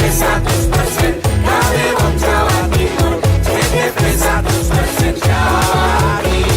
100% kami wong Jawa Timur, JTV 100% Jawa Timur.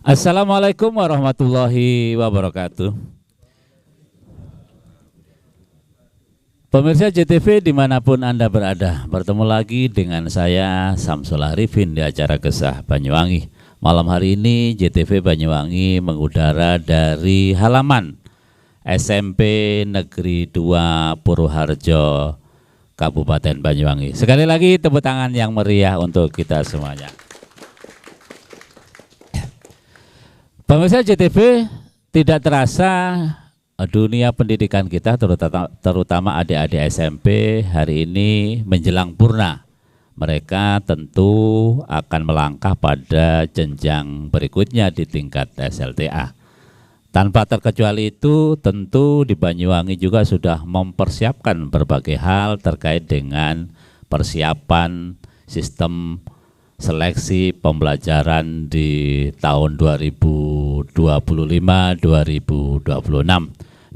Assalamualaikum warahmatullahi wabarakatuh. Pemirsa JTV dimanapun Anda berada, bertemu lagi dengan saya Samsul Arifin di acara Kesah Banyuwangi. Malam hari ini JTV Banyuwangi mengudara dari halaman SMP Negeri 2 Purwoharjo, Kabupaten Banyuwangi. Sekali lagi tepuk tangan yang meriah untuk kita semuanya. Pemirsa JTV, tidak terasa dunia pendidikan kita terutama adik-adik SMP hari ini menjelang purna. Mereka tentu akan melangkah pada jenjang berikutnya di tingkat SLTA. Tanpa terkecuali itu, tentu di Banyuwangi juga sudah mempersiapkan berbagai hal terkait dengan persiapan sistem seleksi pembelajaran di tahun 2025-2026.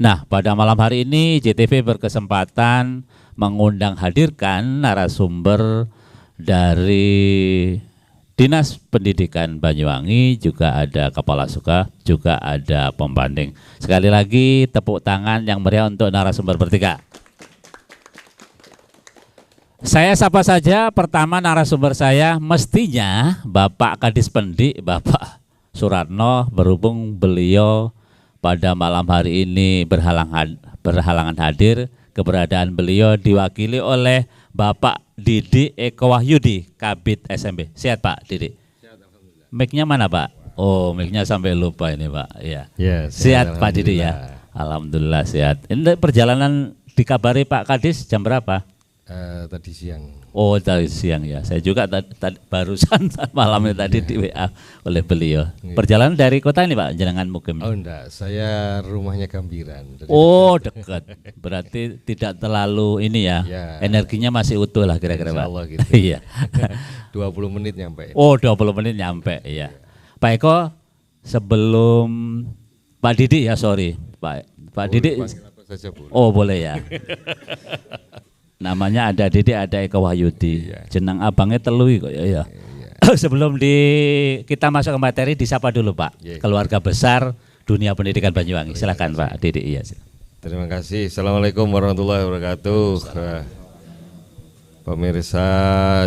Nah, pada malam hari ini JTV berkesempatan mengundang hadirkan narasumber dari Dinas Pendidikan Banyuwangi, juga ada Kepala Suka, juga ada pembanding. Sekali lagi tepuk tangan yang meriah untuk narasumber bertiga. Saya sapa saja pertama narasumber saya, mestinya Bapak Kadis Pendik, Bapak Suratno, berhubung beliau pada malam hari ini berhalangan hadir, keberadaan beliau diwakili oleh Bapak Didik Eko Wahyudi, Kabid SMB. Sehat Pak Didik? Sehat, alhamdulillah. Mic-nya mana Pak? Oh, mic-nya sampai lupa ini Pak. Iya. Ya, sehat Pak Didik ya. Alhamdulillah sehat. Ini perjalanan dikabari Pak Kadis jam berapa? Tadi siang. Oh, tadi siang ya. Saya juga barusan malamnya tadi di WA oleh beliau. Perjalanan dari kota ini Pak, jenengan mukim? Oh enggak, saya rumahnya Gambiran. Oh dekat, berarti tidak terlalu ini ya, energinya masih utuh lah kira-kira Pak. Insyaallah gitu. Iya. 20 menit nyampe. Oh 20 menit nyampe, iya. Pak Eko, sebelum Pak Didik ya, sorry Pak Didik. Apa saja boleh. Oh boleh ya. Namanya ada Didik, ada Eko Wahyudi. Iya. Jenang abangnya Telui kok ya. Iya. Sebelum kita masuk ke materi, disapa dulu Pak. Iya. Keluarga besar dunia pendidikan Banyuwangi. Silakan Pak Didik. Iya. Terima kasih. Assalamualaikum warahmatullahi wabarakatuh. Pemirsa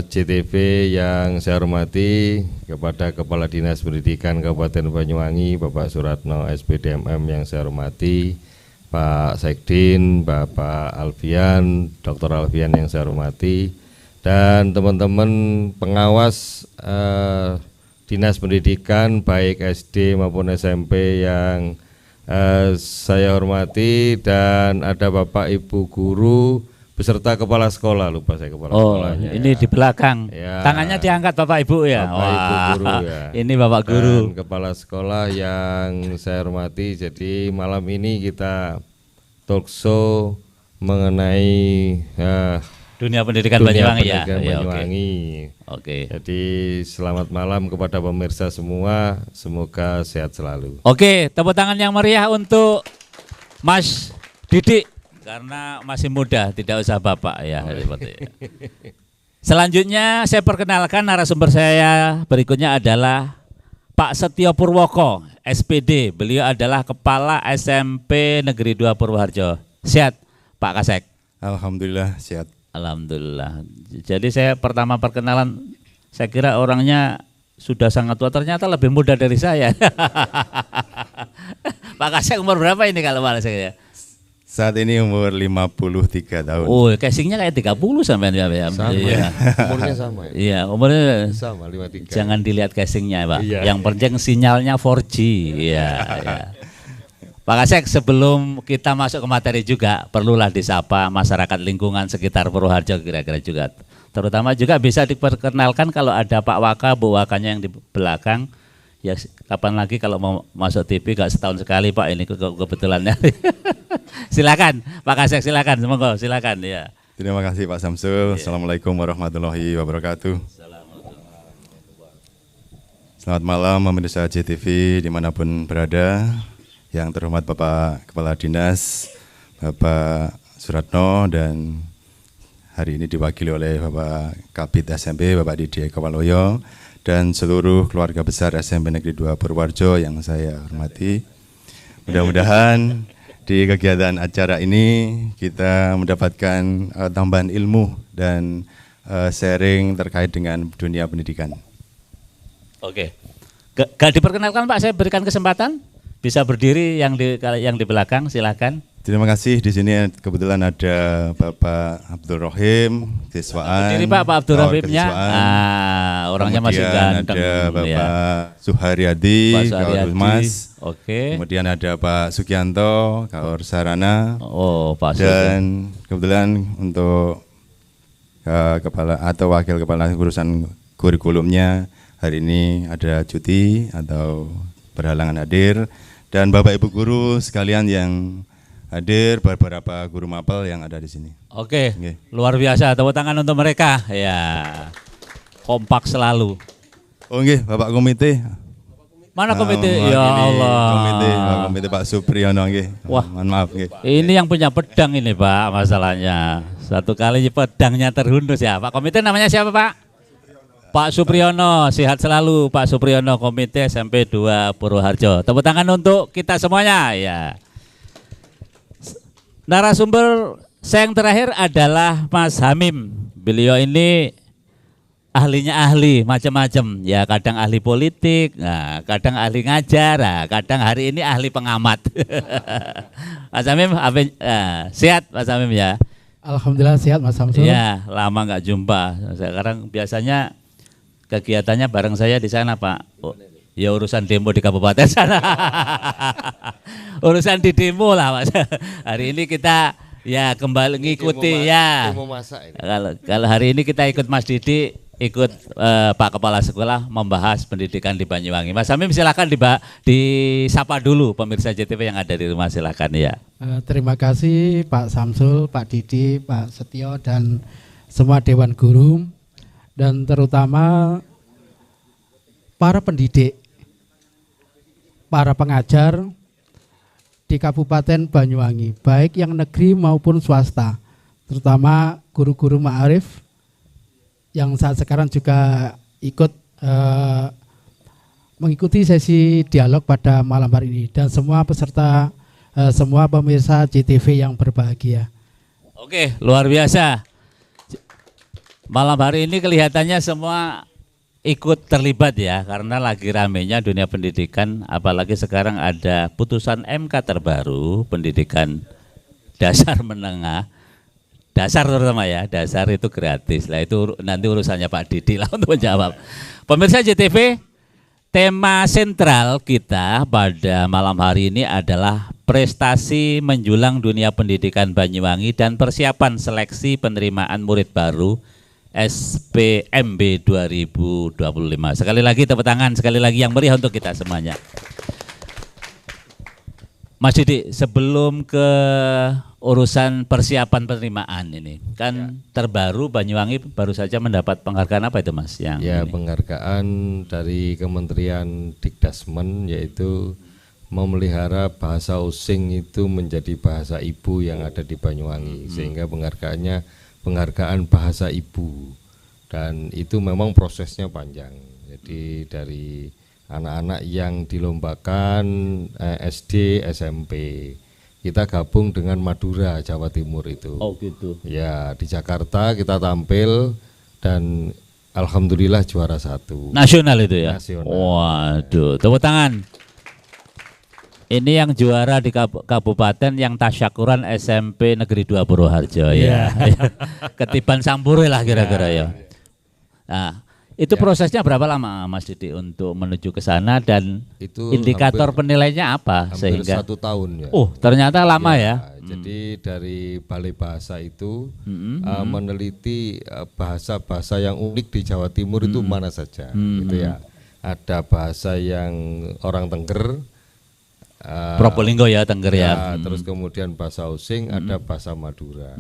JTV yang saya hormati, kepada Kepala Dinas Pendidikan Kabupaten Banyuwangi, Bapak Suratno SPDMM yang saya hormati, Pak Sekdin, Bapak Alfian, Dr. Alfian yang saya hormati, dan teman-teman pengawas Dinas Pendidikan baik SD maupun SMP yang saya hormati, dan ada Bapak Ibu Guru beserta Kepala Sekolah, lupa saya Kepala Sekolahnya. Ini ya. Di belakang, ya. Tangannya diangkat Bapak Ibu ya. Bapak Ibu Guru ya. Ini Bapak Guru. Dan Kepala Sekolah yang saya hormati. Jadi malam ini kita talk show mengenai dunia pendidikan Banyuwangi ya. Banyuwangi. Oke. Jadi selamat malam kepada pemirsa semua, semoga sehat selalu. Oke, tepuk tangan yang meriah untuk Mas Didik. Karena masih muda, tidak usah Bapak ya. Selanjutnya saya perkenalkan narasumber saya berikutnya adalah Pak Setio Purwoko, SPD. Beliau adalah Kepala SMP Negeri 2 Purwoharjo. Sehat Pak Kasek? Alhamdulillah sehat. Alhamdulillah. Jadi saya pertama perkenalan, saya kira orangnya sudah sangat tua, ternyata lebih muda dari saya. Pak Kasek umur berapa ini kalau malah saya? Saat ini umur 53 tahun. Oh, casingnya kayak 30 sampai ya. Sama ya. Umurnya sama ya? Iya, umurnya sama 53. Jangan dilihat casingnya Pak. Iya. Yang penting sinyalnya 4G. Iya, iya. Pak Kasek, sebelum kita masuk ke materi juga, perlulah disapa masyarakat lingkungan sekitar Purwoharjo kira-kira juga. Terutama juga bisa diperkenalkan kalau ada Pak Waka, Bu Wakanya yang di belakang. Ya kapan lagi kalau mau masuk TV, gak setahun sekali Pak, ini kebetulannya. Silakan Pak Kasek, silakan, semoga silakan ya. Terima kasih Pak Samsul. Assalamualaikum warahmatullahi wabarakatuh. Selamat malam pemirsa JTV dimanapun berada. Yang terhormat Bapak Kepala Dinas, Bapak Suratno, dan hari ini diwakili oleh Bapak Kabid SMP, Bapak Didi Kawaloyo, dan seluruh keluarga besar SMP Negeri 2 Purwoharjo yang saya hormati. Mudah-mudahan di kegiatan acara ini kita mendapatkan tambahan ilmu dan sharing terkait dengan dunia pendidikan. Oke, gak diperkenalkan Pak, saya berikan kesempatan. Bisa berdiri yang di belakang, silakan. Terima kasih. Di sini kebetulan ada Bapak Abdul Rohim, siswaan. Berdiri Pak Abdul Rohimnya. Orangnya masih ganteng. Kemudian ada Bapak Suharyadi, Kaur Humas. Oke. Kemudian ada Pak Sugianto, Kaur Sarana. Oh, Pak Sugianto. Dan kebetulan untuk kepala atau wakil kepala urusan kurikulumnya hari ini ada cuti atau berhalangan hadir. Dan Bapak Ibu guru sekalian yang hadir, beberapa guru mapel yang ada di sini. Oke, luar biasa. Tepuk tangan untuk mereka. Ya, kompak selalu. Oh nggih, Bapak komite. Mana komite? Mewakili Ya Allah. Komite Pak Supriyono nggih. Wah, mohon maaf nggih. Ini yang punya pedang ini Pak, masalahnya. Satu kali pedangnya terhundus ya. Pak komite namanya siapa Pak? Pak Supriyono, sehat selalu Pak Supriyono, Komite SMP 2 Purwoharjo. Tepuk tangan untuk kita semuanya ya. Narasumber saya yang terakhir adalah Mas Hamim. Beliau ini ahlinya ahli macam-macam ya, kadang ahli politik, nah, kadang ahli ngajar, nah, kadang hari ini ahli pengamat. Mas Hamim, sehat Mas Hamim ya? Alhamdulillah sehat Mas Samsul. Ya, lama nggak jumpa. Sekarang biasanya kegiatannya bareng saya di sana Pak. Oh, ya urusan demo di kabupaten sana. Urusan di demo lah Mas. Hari ini kita ya kembali ngikuti ya. Kalau hari ini kita ikut Mas Didi, ikut Pak Kepala Sekolah membahas pendidikan di Banyuwangi. Mas Hamim silakan disapa dulu pemirsa JTV yang ada di rumah, silakan ya. Terima kasih Pak Samsul, Pak Didi, Pak Setio dan semua Dewan Guru. Dan terutama para pendidik, para pengajar di Kabupaten Banyuwangi, baik yang negeri maupun swasta, terutama guru-guru ma'arif yang saat sekarang juga ikut mengikuti sesi dialog pada malam hari ini, dan semua peserta, semua pemirsa JTV yang berbahagia. Oke, luar biasa. Malam hari ini kelihatannya semua ikut terlibat ya, karena lagi ramenya dunia pendidikan, apalagi sekarang ada putusan MK terbaru pendidikan dasar menengah, dasar terutama ya, dasar itu gratis lah, itu nanti urusannya Pak Didi lah untuk menjawab. Pemirsa JTV, tema sentral kita pada malam hari ini adalah prestasi menjulang dunia pendidikan Banyuwangi dan persiapan seleksi penerimaan murid baru SPMB 2025. Sekali lagi tepuk tangan, sekali lagi yang meriah untuk kita semuanya. Mas Didi, sebelum ke urusan persiapan penerimaan ini, kan terbaru Banyuwangi baru saja mendapat penghargaan apa itu Mas? Yang ya, ini? Penghargaan dari Kementerian Dikdasmen, yaitu memelihara bahasa Osing itu menjadi bahasa ibu yang ada di Banyuwangi, sehingga penghargaan bahasa ibu, dan itu memang prosesnya panjang. Jadi dari anak-anak yang dilombakan SD, SMP, kita gabung dengan Madura, Jawa Timur itu. Oh gitu. Ya, di Jakarta kita tampil dan alhamdulillah juara 1. Nasional itu ya? Nasional. Waduh, tepuk tangan. Ini yang juara di kabupaten yang tasyakuran SMP Negeri 2 Purwoharjo ya. Ketiban Sampurwe lah kira-kira ya. Nah, Itu Ya. prosesnya berapa lama Mas Didi untuk menuju ke sana dan Itu indikator penilaiannya apa hampir sehingga 1 tahun ya. Oh, ternyata lama ya. Jadi dari Balai Bahasa itu meneliti bahasa-bahasa yang unik di Jawa Timur itu mana saja, gitu ya. Ada bahasa yang orang Tengger, Probolinggo ya, Tengger ya. terus kemudian bahasa Osing, ada bahasa Madura.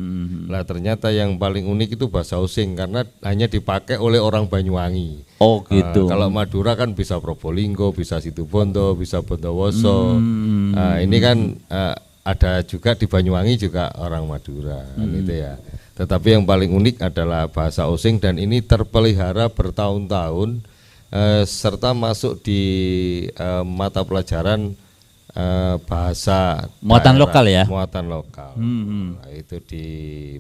Lah ternyata yang paling unik itu bahasa Osing karena hanya dipakai oleh orang Banyuwangi. Oh gitu. Kalau Madura kan bisa Probolinggo, bisa Situbondo, bisa Bondowoso. Ini kan ada juga di Banyuwangi juga orang Madura, kan gitu ya. Tetapi yang paling unik adalah bahasa Osing dan ini terpelihara bertahun-tahun serta masuk di mata pelajaran bahasa Muatan daerah, lokal ya? muatan lokal. Nah, itu di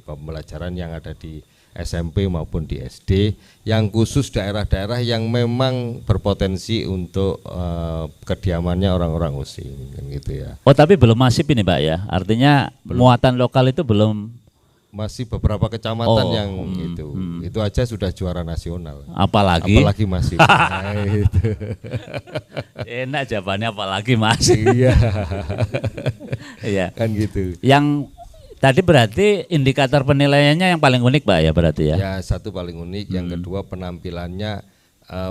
pembelajaran yang ada di SMP maupun di SD yang khusus daerah-daerah yang memang berpotensi untuk kediamannya orang-orang Osing, kan gitu ya. Oh, tapi belum masif ini Pak ya. Artinya muatan lokal itu belum, Masih beberapa kecamatan Oh, yang itu aja sudah juara nasional. apalagi Apalagi masih. Nah, itu. enak jawabannya apalagi masih. Iya, Iya. kan gitu. Yang tadi berarti indikator penilaiannya yang paling unik Pak ya berarti ya. Ya, satu paling unik, yang kedua penampilannya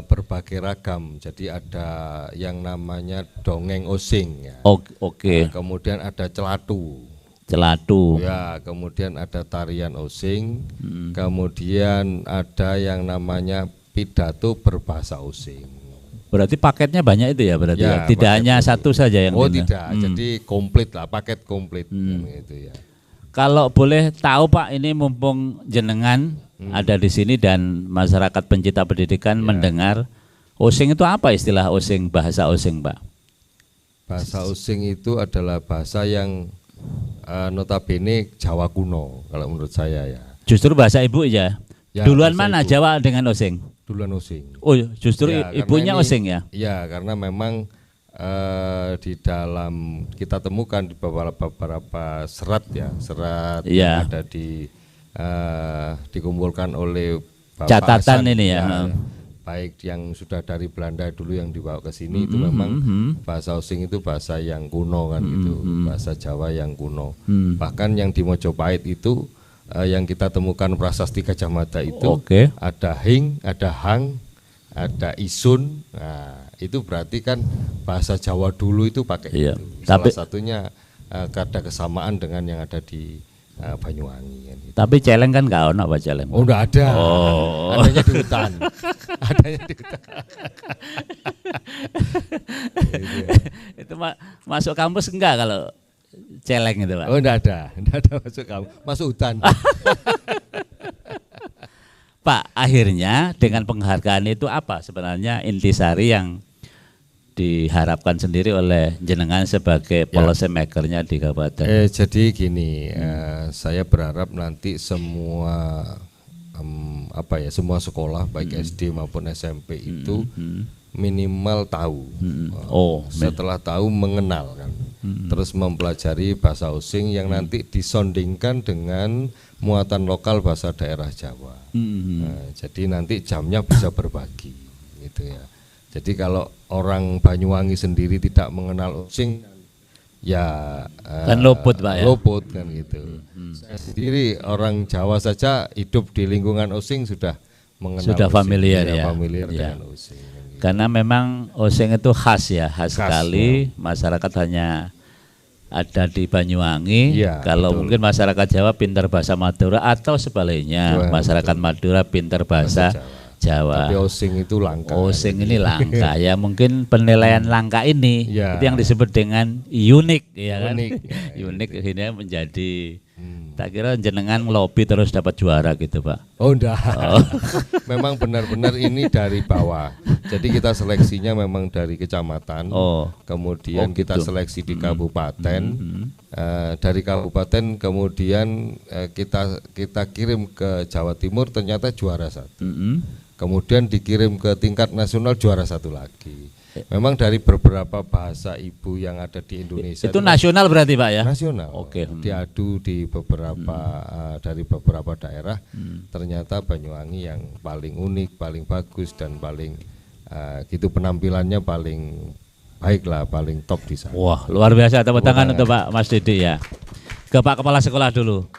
berbagai ragam. Jadi ada yang namanya dongeng Osing ya. Oke. Kemudian ada celatu. Celatu. Ya, kemudian ada tarian Osing, kemudian ada yang namanya pidato berbahasa Osing. Berarti paketnya banyak itu ya berarti ya. Ya, Tidak paket hanya itu. satu saja yang Oh ini. tidak, jadi komplit lah, paket komplit kan gitu ya. Kalau boleh tahu Pak, ini mumpung jenengan ada di sini dan masyarakat pencinta pendidikan mendengar, Osing itu apa istilah Osing, bahasa Osing Pak? Bahasa Osing itu adalah bahasa yang notabene Jawa kuno kalau menurut saya ya. Justru bahasa ibu ya. Ya, Duluan bahasa mana ibu. Jawa dengan Osing? Duluan Osing. Oh, justru Ya, karena ibunya ini- Osing ya. Iya, karena memang di dalam kita temukan di beberapa serat ya, serat Iya. yang ada di dikumpulkan oleh Bapak Catatan Hasan, ini ya. baik yang sudah dari Belanda dulu yang dibawa ke sini itu memang bahasa Osing itu bahasa yang kuno kan gitu, bahasa Jawa yang kuno. Bahkan yang di Mojopahit itu yang kita temukan prasasti Gajah Mada itu Oke. ada hing, ada hang, ada isun. Nah, itu berarti kan bahasa Jawa dulu itu pakai Iya. itu. Tapi- Salah satunya ada kesamaan dengan yang ada di Banyuwangi kan gitu. Tapi celeng kan nggak ono Pak celeng. Oh, enggak ada. Oh. Adanya di hutan. Adanya di hutan. Gitu ya. Itu masuk kampus enggak kalau celeng itu Pak? Oh, enggak ada masuk kamu. Masuk hutan. Pak, akhirnya dengan penghargaan itu apa sebenarnya intisari yang diharapkan sendiri oleh jenengan sebagai policy makernya di kabupaten? Jadi gini, saya berharap nanti semua semua sekolah baik SD maupun SMP itu minimal tahu. Setelah tahu mengenal kan. Terus mempelajari bahasa Osing yang nanti disondingkan dengan muatan lokal bahasa daerah Jawa. Jadi nanti jamnya bisa berbagi gitu ya. Jadi kalau orang Banyuwangi sendiri tidak mengenal Osing ya Kan luput, Pak, ya? Luput kan gitu. Saya sendiri orang Jawa saja hidup di lingkungan Osing sudah mengenal Sudah Osing, familiar ya. familiar Ya. dengan Osing kan gitu. Karena memang Osing itu khas ya, khas Khas, sekali. Masyarakat hanya ada di Banyuwangi. Iya, Kalau betul. mungkin masyarakat Jawa pintar bahasa Madura atau sebaliknya, Wah, masyarakat Madura pintar bahasa Jawa. Tapi Osing itu langka. Osing ini langka ya, mungkin penilaian langka ini Ya. itu yang disebut dengan unik ya kan. Unik, ya, Unik akhirnya menjadi tak kira jenengan ngelobi terus dapat juara gitu Pak. Oh enggak. Memang benar-benar ini dari bawah. Jadi kita seleksinya memang dari kecamatan. Oh. Kemudian kita gitu. seleksi di kabupaten. Dari kabupaten kemudian kita kirim ke Jawa Timur ternyata juara satu. Mm-mm. Kemudian dikirim ke tingkat nasional juara satu lagi. Memang dari beberapa bahasa ibu yang ada di Indonesia Itu nasional berarti Pak ya? nasional. Oke. Diadu di beberapa dari beberapa daerah, ternyata Banyuwangi yang paling unik, paling bagus dan paling gitu penampilannya paling baik lah, paling top di sana. Wah, luar biasa, tepuk tangan untuk Pak Mas Didi ya. Ke Pak Kepala Sekolah dulu.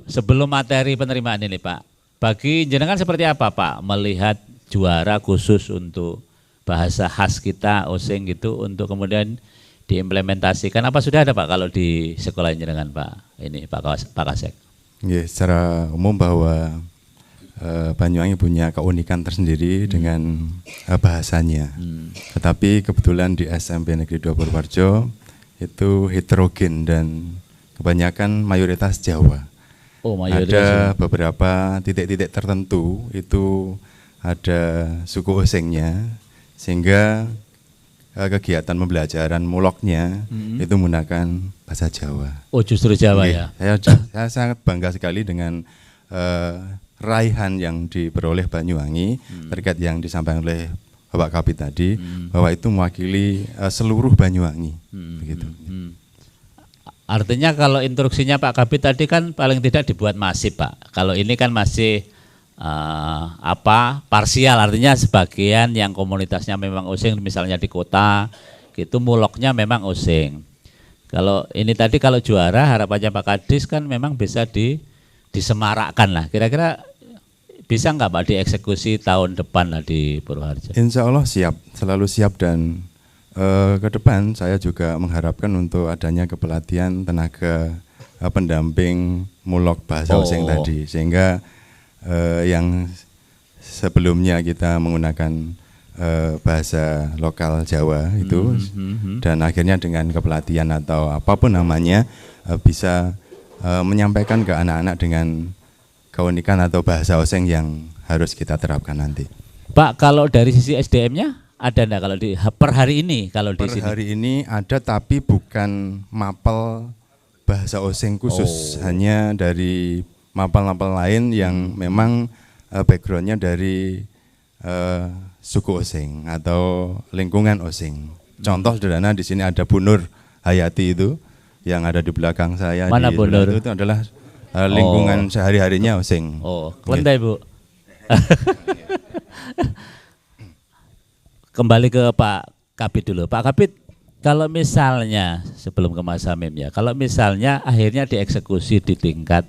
Sebelum materi penerimaan ini Pak, bagi jenengan seperti apa Pak melihat juara khusus untuk bahasa khas kita osing gitu untuk kemudian diimplementasikan, apa sudah ada Pak kalau di sekolah jenengan Pak ini Pak Kasek? Ya, secara umum bahwa Banyuwangi punya keunikan tersendiri dengan bahasanya. Tetapi kebetulan di SMP Negeri 2 Purworejo itu heterogen dan kebanyakan mayoritas Jawa. Oh, mayoritas. Ada beberapa titik-titik tertentu itu ada suku osingnya, sehingga kegiatan pembelajaran muloknya itu menggunakan bahasa Jawa. Oh, justru Jawa Oke, ya. Saya sangat bangga sekali dengan raihan yang diperoleh Banyuwangi terkait yang disampaikan oleh Bapak Kabid tadi, bahwa itu mewakili seluruh Banyuwangi. Begitu. Artinya kalau instruksinya Pak Kabid tadi kan paling tidak dibuat masif Pak. Kalau ini kan masih parsial, artinya sebagian yang komunitasnya memang osing misalnya di kota gitu muloknya memang osing. Kalau ini tadi kalau juara harapannya Pak Kadis kan memang bisa disemarakkan lah. Kira-kira bisa nggak Pak dieksekusi tahun depan lah di Purworejo? Insya Allah siap, selalu siap, dan ke depan saya juga mengharapkan untuk adanya kepelatihan tenaga pendamping mulok bahasa osing tadi, sehingga yang sebelumnya kita menggunakan bahasa lokal Jawa itu dan akhirnya dengan kepelatihan atau apapun namanya bisa menyampaikan ke anak-anak dengan keunikan atau bahasa osing yang harus kita terapkan nanti. Pak, kalau dari sisi SDM-nya ada enggak kalau di per hari ini kalau di Per sini? hari ini ada, tapi bukan mapel bahasa osing khusus, hanya dari mapel-mapel lain yang memang backgroundnya dari suku osing atau lingkungan osing. Contoh sederhana di sini ada Bu Nur Hayati itu yang ada di belakang saya. Mana Bu Nur? Itu adalah lingkungan sehari-harinya osing. Oh, kelentai Bu. Kembali ke Pak Kabid dulu. Pak Kabid, kalau misalnya sebelum ke Mas Hamim ya, kalau misalnya akhirnya dieksekusi di tingkat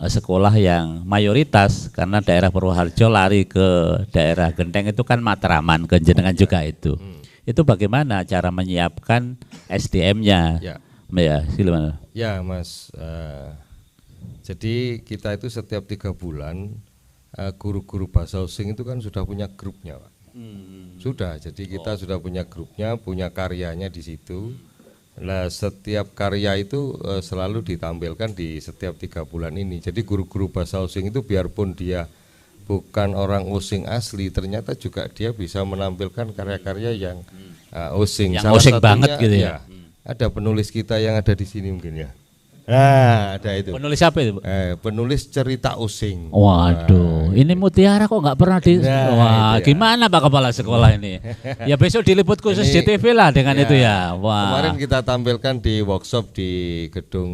sekolah yang mayoritas, karena daerah Purwoharjo lari ke daerah Genteng itu kan Matraman, Kenjenengan juga itu. Itu bagaimana cara menyiapkan SDM-nya? Ya, silakan. Ya Mas, jadi kita itu setiap 3 bulan guru-guru bahasa osing itu kan sudah punya grupnya Pak. Sudah, jadi kita sudah punya grupnya, punya karyanya di situ. Nah, setiap karya itu selalu ditampilkan di setiap 3 bulan ini. Jadi guru-guru bahasa osing itu biarpun dia bukan orang osing asli, ternyata juga dia bisa menampilkan karya-karya yang osing. Yang osing banget gitu ya. Ada penulis kita yang ada di sini mungkin ya. Nah, ada itu. Penulis apa itu? Penulis cerita osing. Waduh, ini Mutiara kok nggak pernah di. Wah, itu ya. Gimana Pak Kepala Sekolah ini? Ya besok diliput khusus Ini, JTV lah dengan itu ya. Wah. Kemarin kita tampilkan di workshop di Gedung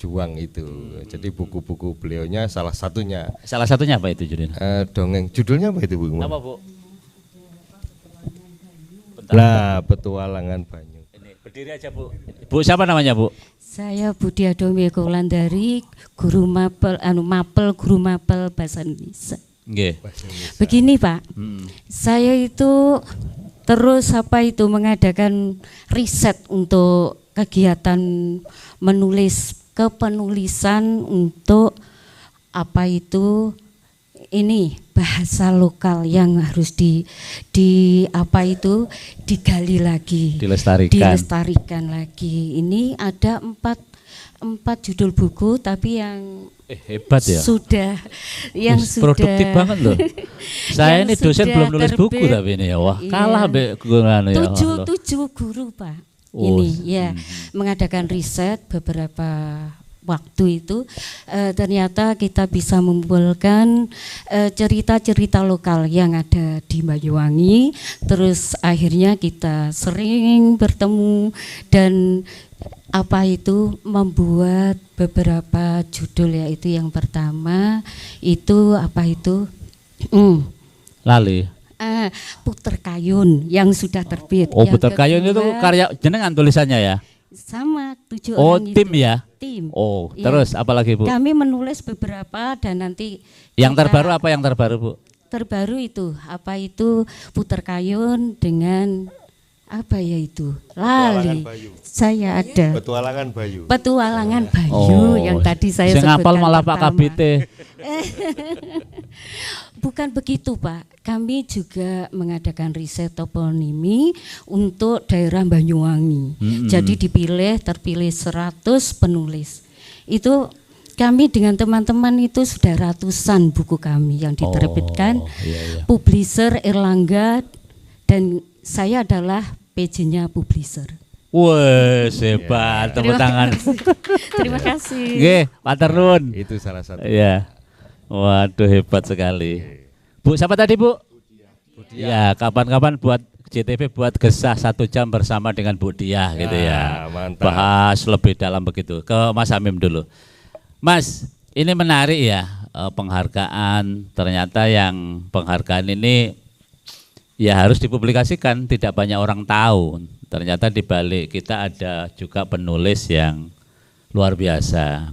Juang itu. Jadi buku-buku beliaunya salah satunya. Salah satunya apa itu Judin? Dongeng. Judulnya apa itu Bu? Apa Bu? Lah, Petualangan Banyu. Ini berdiri aja Bu. Bu siapa namanya Bu? Saya Budi Adomi Wulandari, guru mapel, guru mapel bahasa Indonesia. Nggih. Begini Pak, saya itu terus mengadakan riset untuk kegiatan kepenulisan untuk ini bahasa lokal yang harus digali lagi, dilestarikan lagi. Ini ada empat judul buku, tapi yang hebat ya. Sudah produktif banget loh. Saya ini dosen belum nulis buku tapi ini ya, wah kalah mbek guru ya. 7 guru Pak. Ini ya mengadakan riset beberapa waktu itu ternyata kita bisa mengumpulkan cerita-cerita lokal yang ada di Banyuwangi. Terus akhirnya kita sering bertemu dan membuat beberapa judul, yaitu yang pertama itu Lali. Puter Kayun yang sudah terbit. Oh, Yang Puter Kayun itu kedua, karya jenengan tulisannya ya? sama 7 Oh, orang tim itu. ya? Tim. Oh, Iya. terus apa lagi Bu? Kami menulis beberapa dan nanti Yang kita- terbaru apa yang terbaru Bu? Terbaru itu Puter Kayun dengan lali. Saya ada Petualangan Bayu. Petualangan Bayu yang tadi saya Sing ngapal sebutkan malah Pak pertama. Kabite. Bukan begitu Pak, kami juga mengadakan riset toponimi untuk daerah Banyuwangi. Jadi terpilih 100 penulis. Itu kami dengan teman-teman itu sudah ratusan buku kami yang diterbitkan. Iya. Publisher Erlangga dan saya adalah PJ-nya publisher. Wah, hebat, tepuk tangan. Terima kasih. Nggih, matur nuwun. Itu salah satu. Iya. Waduh, hebat sekali. Bu, siapa tadi Bu? Ya, kapan-kapan buat JTV buat gesah 1 jam bersama dengan Bu Diah gitu ya. Mantap. Bahas lebih dalam begitu. Ke Mas Hamim dulu. Mas, ini menarik ya, penghargaan. Ternyata yang penghargaan ini ya harus dipublikasikan, tidak banyak orang tahu. Ternyata di balik kita ada juga penulis yang luar biasa.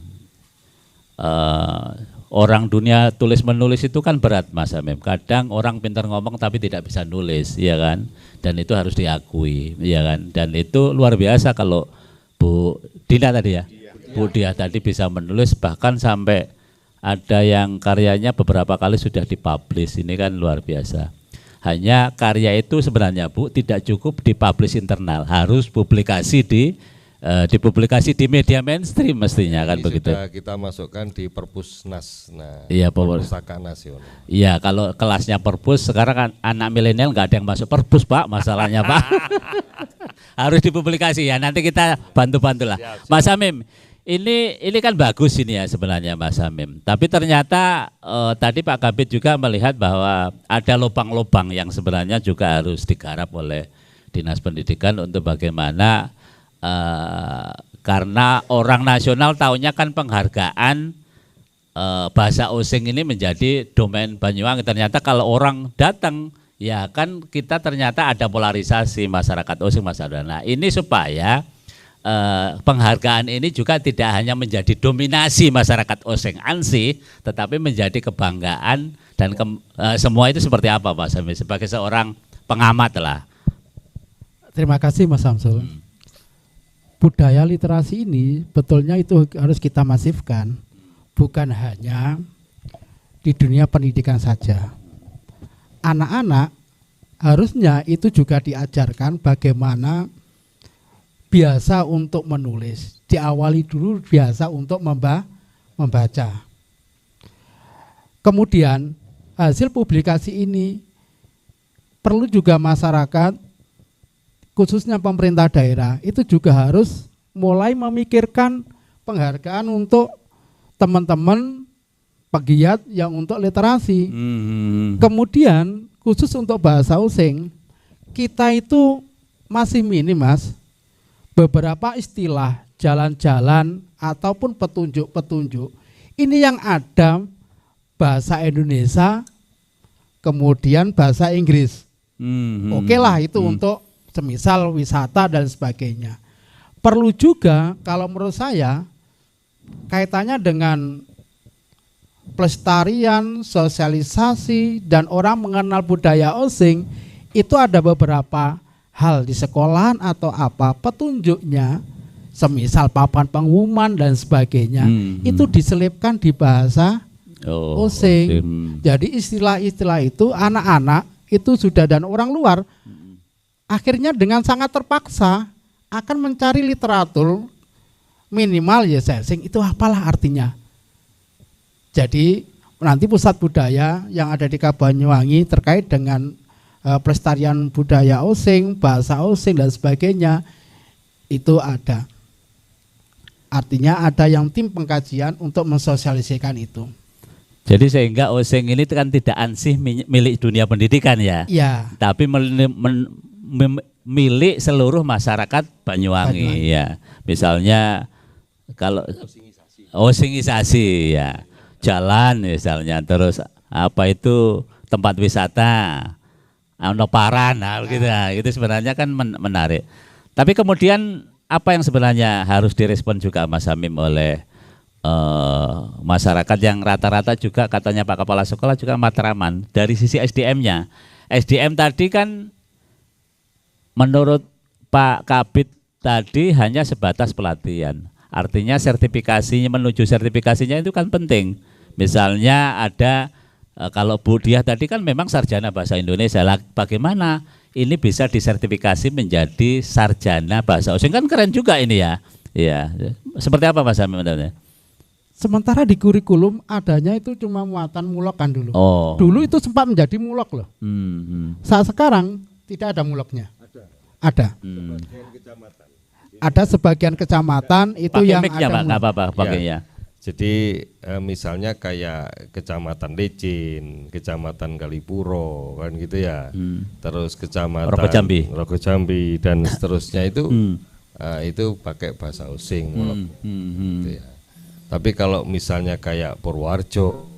Orang dunia tulis menulis itu kan berat Mas Hamim. Kadang orang pintar ngomong tapi tidak bisa nulis, ya kan? Dan itu harus diakui, ya kan? Dan itu luar biasa kalau Bu Dina tadi ya, Bu Diah tadi bisa menulis bahkan sampai ada yang karyanya beberapa kali sudah dipublish. Ini kan luar biasa. Hanya karya itu sebenarnya Bu tidak cukup dipublish internal, harus publikasi dipublikasi di media mainstream mestinya kan Ini begitu. sudah kita masukkan di Perpusnas. Nah, Iya, Perpustakaan Nasional. Iya, kalau kelasnya perpus sekarang kan anak milenial nggak ada yang masuk perpus Pak, masalahnya Pak. Harus dipublikasi ya. Nanti kita bantu-bantulah. Mas Hamim, ini kan bagus ini ya sebenarnya Mas Hamim. Tapi ternyata tadi Pak Kabid juga melihat bahwa ada lubang-lubang yang sebenarnya juga harus digarap oleh Dinas Pendidikan untuk bagaimana karena orang nasional taunya kan penghargaan bahasa osing ini menjadi domain Banyuwangi. Ternyata kalau orang datang ya kan kita ternyata ada polarisasi masyarakat osing masyarakat. Nah ini supaya penghargaan ini juga tidak hanya menjadi dominasi masyarakat osing ANSI, tetapi menjadi kebanggaan dan semua itu seperti apa Pak Sami sebagai seorang pengamat lah. Terima kasih Mas Samsul. Budaya literasi ini betulnya itu harus kita masifkan, bukan hanya di dunia pendidikan saja. Anak-anak harusnya itu juga diajarkan bagaimana biasa untuk menulis. Diawali dulu biasa untuk membaca. Kemudian hasil publikasi ini perlu juga masyarakat khususnya pemerintah daerah itu juga harus mulai memikirkan penghargaan untuk teman-teman pegiat yang untuk literasi. Kemudian khusus untuk bahasa osing kita itu masih minim Mas. Beberapa istilah jalan-jalan ataupun petunjuk-petunjuk ini yang ada bahasa Indonesia kemudian bahasa Inggris. Oke lah itu untuk semisal wisata dan sebagainya. Perlu juga kalau menurut saya kaitannya dengan pelestarian, sosialisasi dan orang mengenal budaya osing itu ada beberapa hal di sekolahan atau apa petunjuknya semisal papan pengumuman dan sebagainya itu diselipkan di bahasa osing. Jadi istilah-istilah itu anak-anak itu sudah dan orang luar akhirnya dengan sangat terpaksa akan mencari literatur minimal ya sing itu apalah artinya. Jadi nanti pusat budaya yang ada di Banyuwangi terkait dengan pelestarian budaya osing, bahasa osing dan sebagainya itu ada. Artinya ada yang tim pengkajian untuk mensosialisasikan itu. Jadi sehingga Osing ini kan tidak ansih milik dunia pendidikan ya, Ya, tapi milik seluruh masyarakat Banyuwangi ya. Misalnya kalau osingisasi ya, jalan misalnya, terus apa itu tempat wisata, noparan, nah, gitu. Nah, itu sebenarnya kan menarik. Tapi kemudian apa yang sebenarnya harus direspon juga Mas Hamim oleh masyarakat yang rata-rata juga katanya Pak Kepala Sekolah juga matraman dari sisi SDM-nya. SDM tadi kan menurut Pak Kabid tadi hanya sebatas pelatihan. Artinya sertifikasinya, menuju sertifikasinya itu kan penting. Misalnya ada kalau Bu Diah tadi kan memang sarjana bahasa Indonesia. Lah, bagaimana ini bisa disertifikasi menjadi sarjana bahasa Osing, kan keren juga ini ya. Iya. Seperti apa Mas Hamim? sementara di kurikulum adanya itu cuma muatan mulok kan dulu. Oh. Dulu itu sempat menjadi mulok loh. Saat sekarang tidak ada muloknya. Ada. Ada sebagian kecamatan itu pakai yang mic-nya, ada Pak, nggak apa-apa pakai ya. Jadi misalnya kayak Kecamatan Lecin, Kecamatan Kalipuro kan gitu ya. Terus Kecamatan Rogo Jambi dan seterusnya itu pakai bahasa Osing. Gitu ya. Tapi kalau misalnya kayak Purworejo,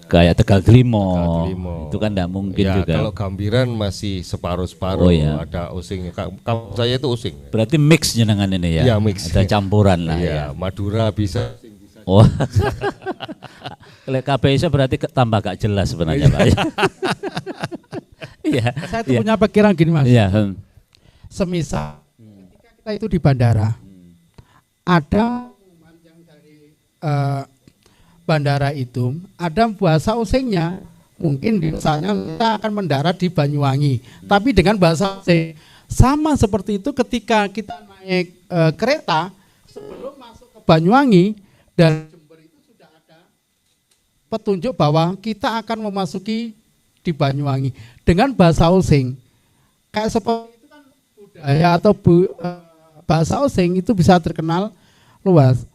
kayak Tegal Trimo, itu kan tidak mungkin ya, juga. kalau Gambiran masih separuh-separuh, ya. ada Osing. Kampung saya itu Osing. Berarti mix jenengan ini ya? Iya, mix. Ada campuran lah ya. ya. Madura bisa. Oh, kalau KPISA berarti tambah gak jelas sebenarnya Pak. Iya. Saya tuh punya pikiran gini Mas. Iya. Semisal ketika kita itu di bandara, ada yang dari bandara itu ada bahasa Osingnya. Mungkin misalnya kita akan mendarat di Banyuwangi, tapi dengan bahasa Osing. Sama seperti itu ketika kita naik kereta sebelum masuk ke Banyuwangi dan Jember itu sudah ada petunjuk bahwa kita akan memasuki di Banyuwangi dengan bahasa Osing. Kayak seperti itu kan budaya atau bahasa Osing itu bisa terkenal luas.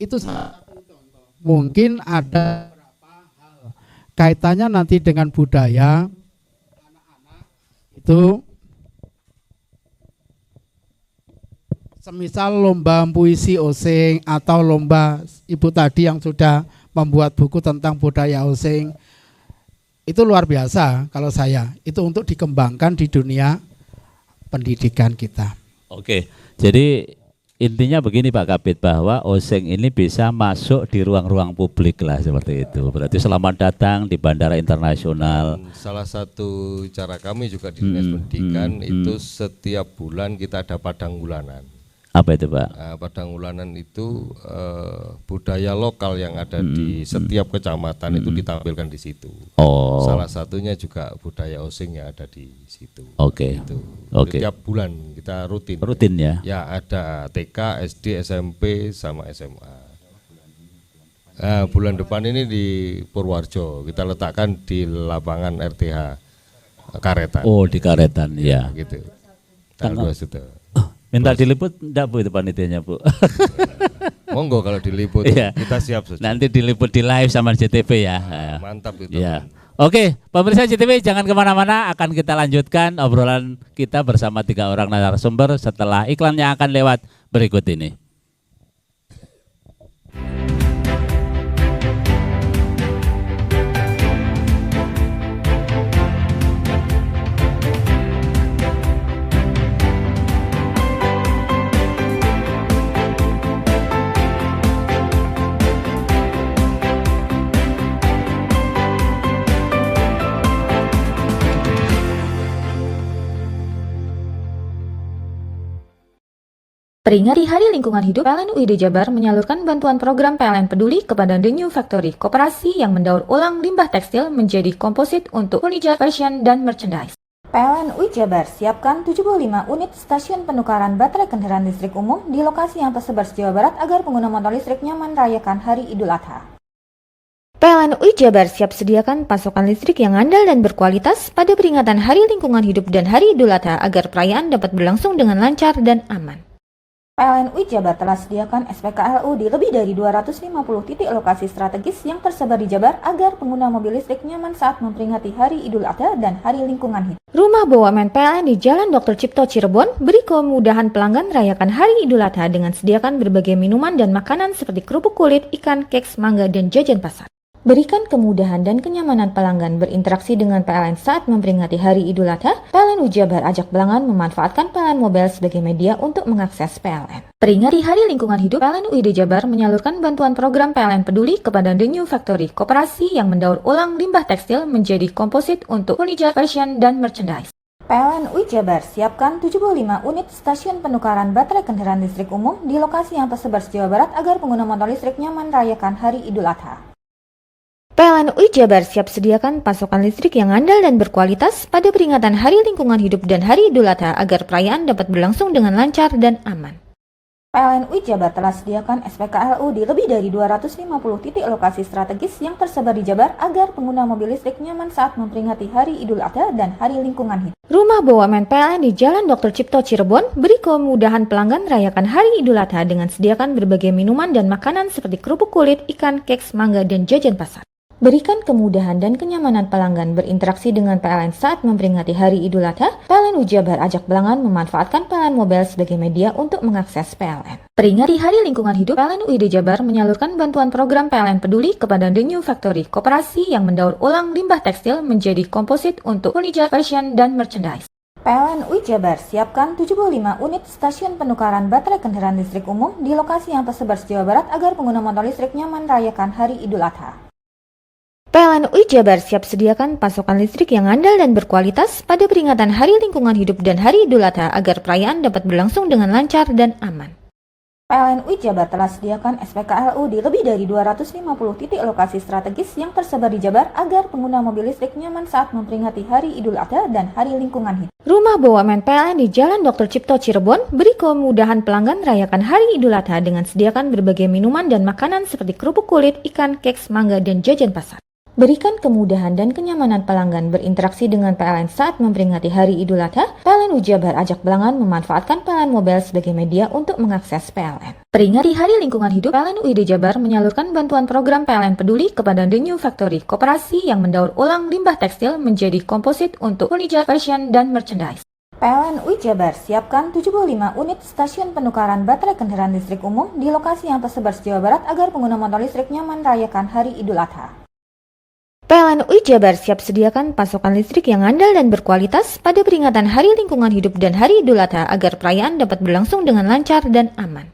Itu satu contoh. Mungkin ada beberapa hal kaitannya nanti dengan budaya anak-anak itu. Semisal lomba puisi Osing atau lomba ibu tadi yang sudah membuat buku tentang budaya Osing, itu luar biasa kalau saya. Itu untuk dikembangkan di dunia pendidikan kita. Oke, jadi intinya begini Pak Kabid, bahwa Osing ini bisa masuk di ruang-ruang publik lah seperti itu. Berarti selamat datang di Bandara Internasional. Salah satu cara kami juga di Dinas Pendidikan itu setiap bulan kita ada padang bulanan. Apa itu Pak? Padang bulanan itu budaya lokal yang ada di setiap kecamatan itu ditampilkan di situ. Oh. Salah satunya juga budaya Osing yang ada di situ. Oke. Itu. Oke. Setiap bulan kita rutin. Rutin ya? Ya ada TK, SD, SMP sama SMA. Bulan depan ini di Purworejo kita letakkan di lapangan RTH Karetan. Oh di Karetan ya. Gitu. Tanggal 2 Juta. Minta diliput enggak Bu itu panitianya Bu? Monggo kalau diliput Iya. kita siap saja. Nanti diliput di live sama JTV ya. Mantap itu. Ya. Oke, pemirsa JTV jangan kemana-mana, akan kita lanjutkan obrolan kita bersama 3 orang narasumber setelah iklan yang akan lewat berikut ini. Peringati Hari Lingkungan Hidup, PLN UID Jabar menyalurkan bantuan program PLN Peduli kepada The New Factory, koperasi yang mendaur ulang limbah tekstil menjadi komposit untuk furniture, fashion, dan merchandise. PLN UI Jabar siapkan 75 unit stasiun penukaran baterai kendaraan listrik umum di lokasi yang tersebar di Jawa Barat agar pengguna motor listrik nyaman merayakan Hari Idul Adha. PLN UI Jabar siap sediakan pasokan listrik yang andal dan berkualitas pada peringatan Hari Lingkungan Hidup dan Hari Idul Adha agar perayaan dapat berlangsung dengan lancar dan aman. PLN UI Jabar telah sediakan SPKLU di lebih dari 250 titik lokasi strategis yang tersebar di Jabar agar pengguna mobil listrik nyaman saat memperingati Hari Idul Adha dan Hari Lingkungan Hidup. Rumah BUMN PLN di Jalan Dr. Cipto Cirebon beri kemudahan pelanggan merayakan Hari Idul Adha dengan sediakan berbagai minuman dan makanan seperti kerupuk kulit, ikan, keks, mangga, dan jajan pasar. Berikan kemudahan dan kenyamanan pelanggan berinteraksi dengan PLN saat memperingati Hari Idul Adha. PLN UI Jabar ajak pelanggan memanfaatkan PLN Mobile sebagai media untuk mengakses PLN. Peringati Hari Lingkungan Hidup, PLN UID Jabar menyalurkan bantuan program PLN Peduli kepada The New Factory, koperasi yang mendaur ulang limbah tekstil menjadi komposit untuk furniture, fashion, dan merchandise. PLN UI Jabar siapkan 75 unit stasiun penukaran baterai kendaraan listrik umum di lokasi yang tersebar di Jawa Barat agar pengguna motor listrik nyaman merayakan Hari Idul Adha. PLN UI Jabar siap sediakan pasokan listrik yang andal dan berkualitas pada peringatan Hari Lingkungan Hidup dan Hari Idul Adha agar perayaan dapat berlangsung dengan lancar dan aman. PLN UI Jabar telah sediakan SPKLU di lebih dari 250 titik lokasi strategis yang tersebar di Jabar agar pengguna mobil listrik nyaman saat memperingati Hari Idul Adha dan Hari Lingkungan Hidup. Rumah BUMN PLN di Jalan Dr. Cipto Cirebon beri kemudahan pelanggan merayakan Hari Idul Adha dengan sediakan berbagai minuman dan makanan seperti kerupuk kulit, ikan, keks, mangga, dan jajan pasar. Berikan kemudahan dan kenyamanan pelanggan berinteraksi dengan PLN saat memperingati Hari Idul Adha. PLN UI Jabar ajak pelanggan memanfaatkan PLN Mobile sebagai media untuk mengakses PLN. Peringati Hari Lingkungan Hidup, PLN UID Jabar menyalurkan bantuan program PLN Peduli kepada The New Factory, koperasi yang mendaur ulang limbah tekstil menjadi komposit untuk furniture, fashion, dan merchandise. PLN UI Jabar siapkan 75 unit stasiun penukaran baterai kendaraan listrik umum di lokasi yang tersebar di Jawa Barat agar pengguna motor listrik nyaman merayakan Hari Idul Adha. PLN UI Jabar siap sediakan pasokan listrik yang andal dan berkualitas pada peringatan Hari Lingkungan Hidup dan Hari Idul Adha agar perayaan dapat berlangsung dengan lancar dan aman. PLN UI Jabar telah sediakan SPKLU di lebih dari 250 titik lokasi strategis yang tersebar di Jabar agar pengguna mobil listrik nyaman saat memperingati Hari Idul Adha dan Hari Lingkungan Hidup. Rumah BUMN PLN di Jalan Dr. Cipto Cirebon beri kemudahan pelanggan merayakan Hari Idul Adha dengan sediakan berbagai minuman dan makanan seperti kerupuk kulit, ikan, keks, mangga, dan jajan pasar. Berikan kemudahan dan kenyamanan pelanggan berinteraksi dengan PLN saat memperingati Hari Idul Adha. PLN UI Jabar ajak pelanggan memanfaatkan PLN Mobile sebagai media untuk mengakses PLN. Peringati Hari Lingkungan Hidup, PLN UID Jabar menyalurkan bantuan program PLN Peduli kepada The New Factory, koperasi yang mendaur ulang limbah tekstil menjadi komposit untuk furniture, fashion, dan merchandise. PLN UI Jabar siapkan 75 unit stasiun penukaran baterai kendaraan listrik umum di lokasi yang tersebar di Jawa Barat agar pengguna motor listrik nyaman merayakan Hari Idul Adha. PLN UI Jabar siap sediakan pasokan listrik yang andal dan berkualitas pada peringatan Hari Lingkungan Hidup dan Hari Idul Adha agar perayaan dapat berlangsung dengan lancar dan aman.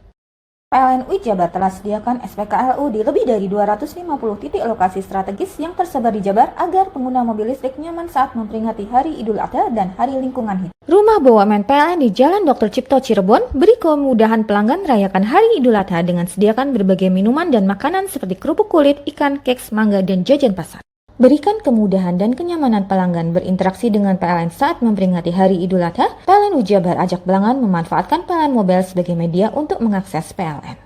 PLN UI Jabar telah sediakan SPKLU di lebih dari 250 titik lokasi strategis yang tersebar di Jabar agar pengguna mobil listrik nyaman saat memperingati Hari Idul Adha dan Hari Lingkungan Hidup. Rumah BUMN PLN di Jalan Dr. Cipto Cirebon beri kemudahan pelanggan merayakan Hari Idul Adha dengan sediakan berbagai minuman dan makanan seperti kerupuk kulit, ikan, keks, mangga, dan jajan pasar. Berikan kemudahan dan kenyamanan pelanggan berinteraksi dengan PLN saat memperingati Hari Idul Adha. PLN UI Jabar ajak pelanggan memanfaatkan PLN Mobile sebagai media untuk mengakses PLN.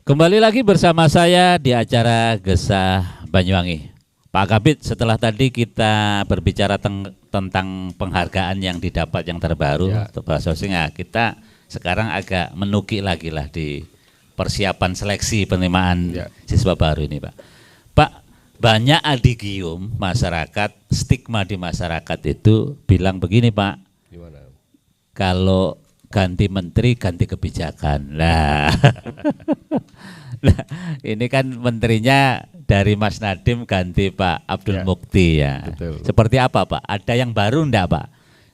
Kembali lagi bersama saya di acara Gesah Banyuwangi. Pak Kabid, setelah tadi kita berbicara tentang penghargaan yang didapat yang terbaru untuk Pak Sosing, kita sekarang agak menukik lagi lah di persiapan seleksi penerimaan siswa baru ini, Pak. Pak, banyak adigium masyarakat, stigma di masyarakat itu bilang begini, Pak. Gimana? Kalau ganti menteri, ganti kebijakan. Nah, ini kan menterinya dari Mas Nadiem ganti Pak Abdul Mukti ya. Betul. Seperti apa, Pak? Ada yang baru enggak, Pak?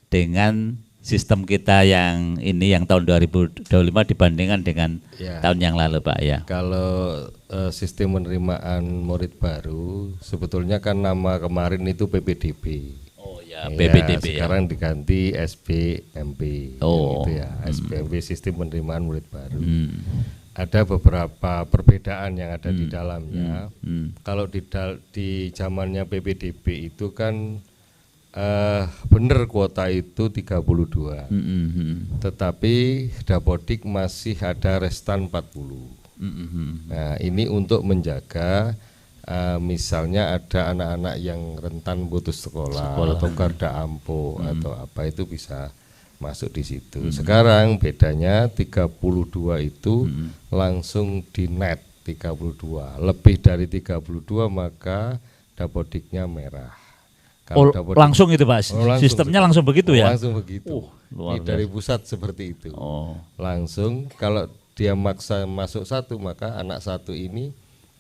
Dengan sistem kita yang ini yang tahun 2025 dibandingkan dengan tahun yang lalu, Pak ya. Kalau sistem penerimaan murid baru sebetulnya kan nama kemarin itu PPDB. PPDB sekarang diganti SBMP gitu ya, SBMP sistem penerimaan murid baru. ada beberapa perbedaan yang ada di dalamnya. Kalau di zamannya PPDB itu kan benar kuota itu 32. Tetapi Dapodik masih ada restan 40. Nah, ini untuk menjaga misalnya ada anak-anak yang rentan putus sekolah. Atau garda ampuh atau apa itu bisa masuk di situ. Sekarang bedanya 32 itu langsung di net 32. Lebih dari 32 maka Dapodiknya merah. Langsung itu Pak, sistemnya langsung begitu ya? Langsung begitu. Ini dari pusat seperti itu. Langsung kalau dia maksa masuk satu maka anak satu ini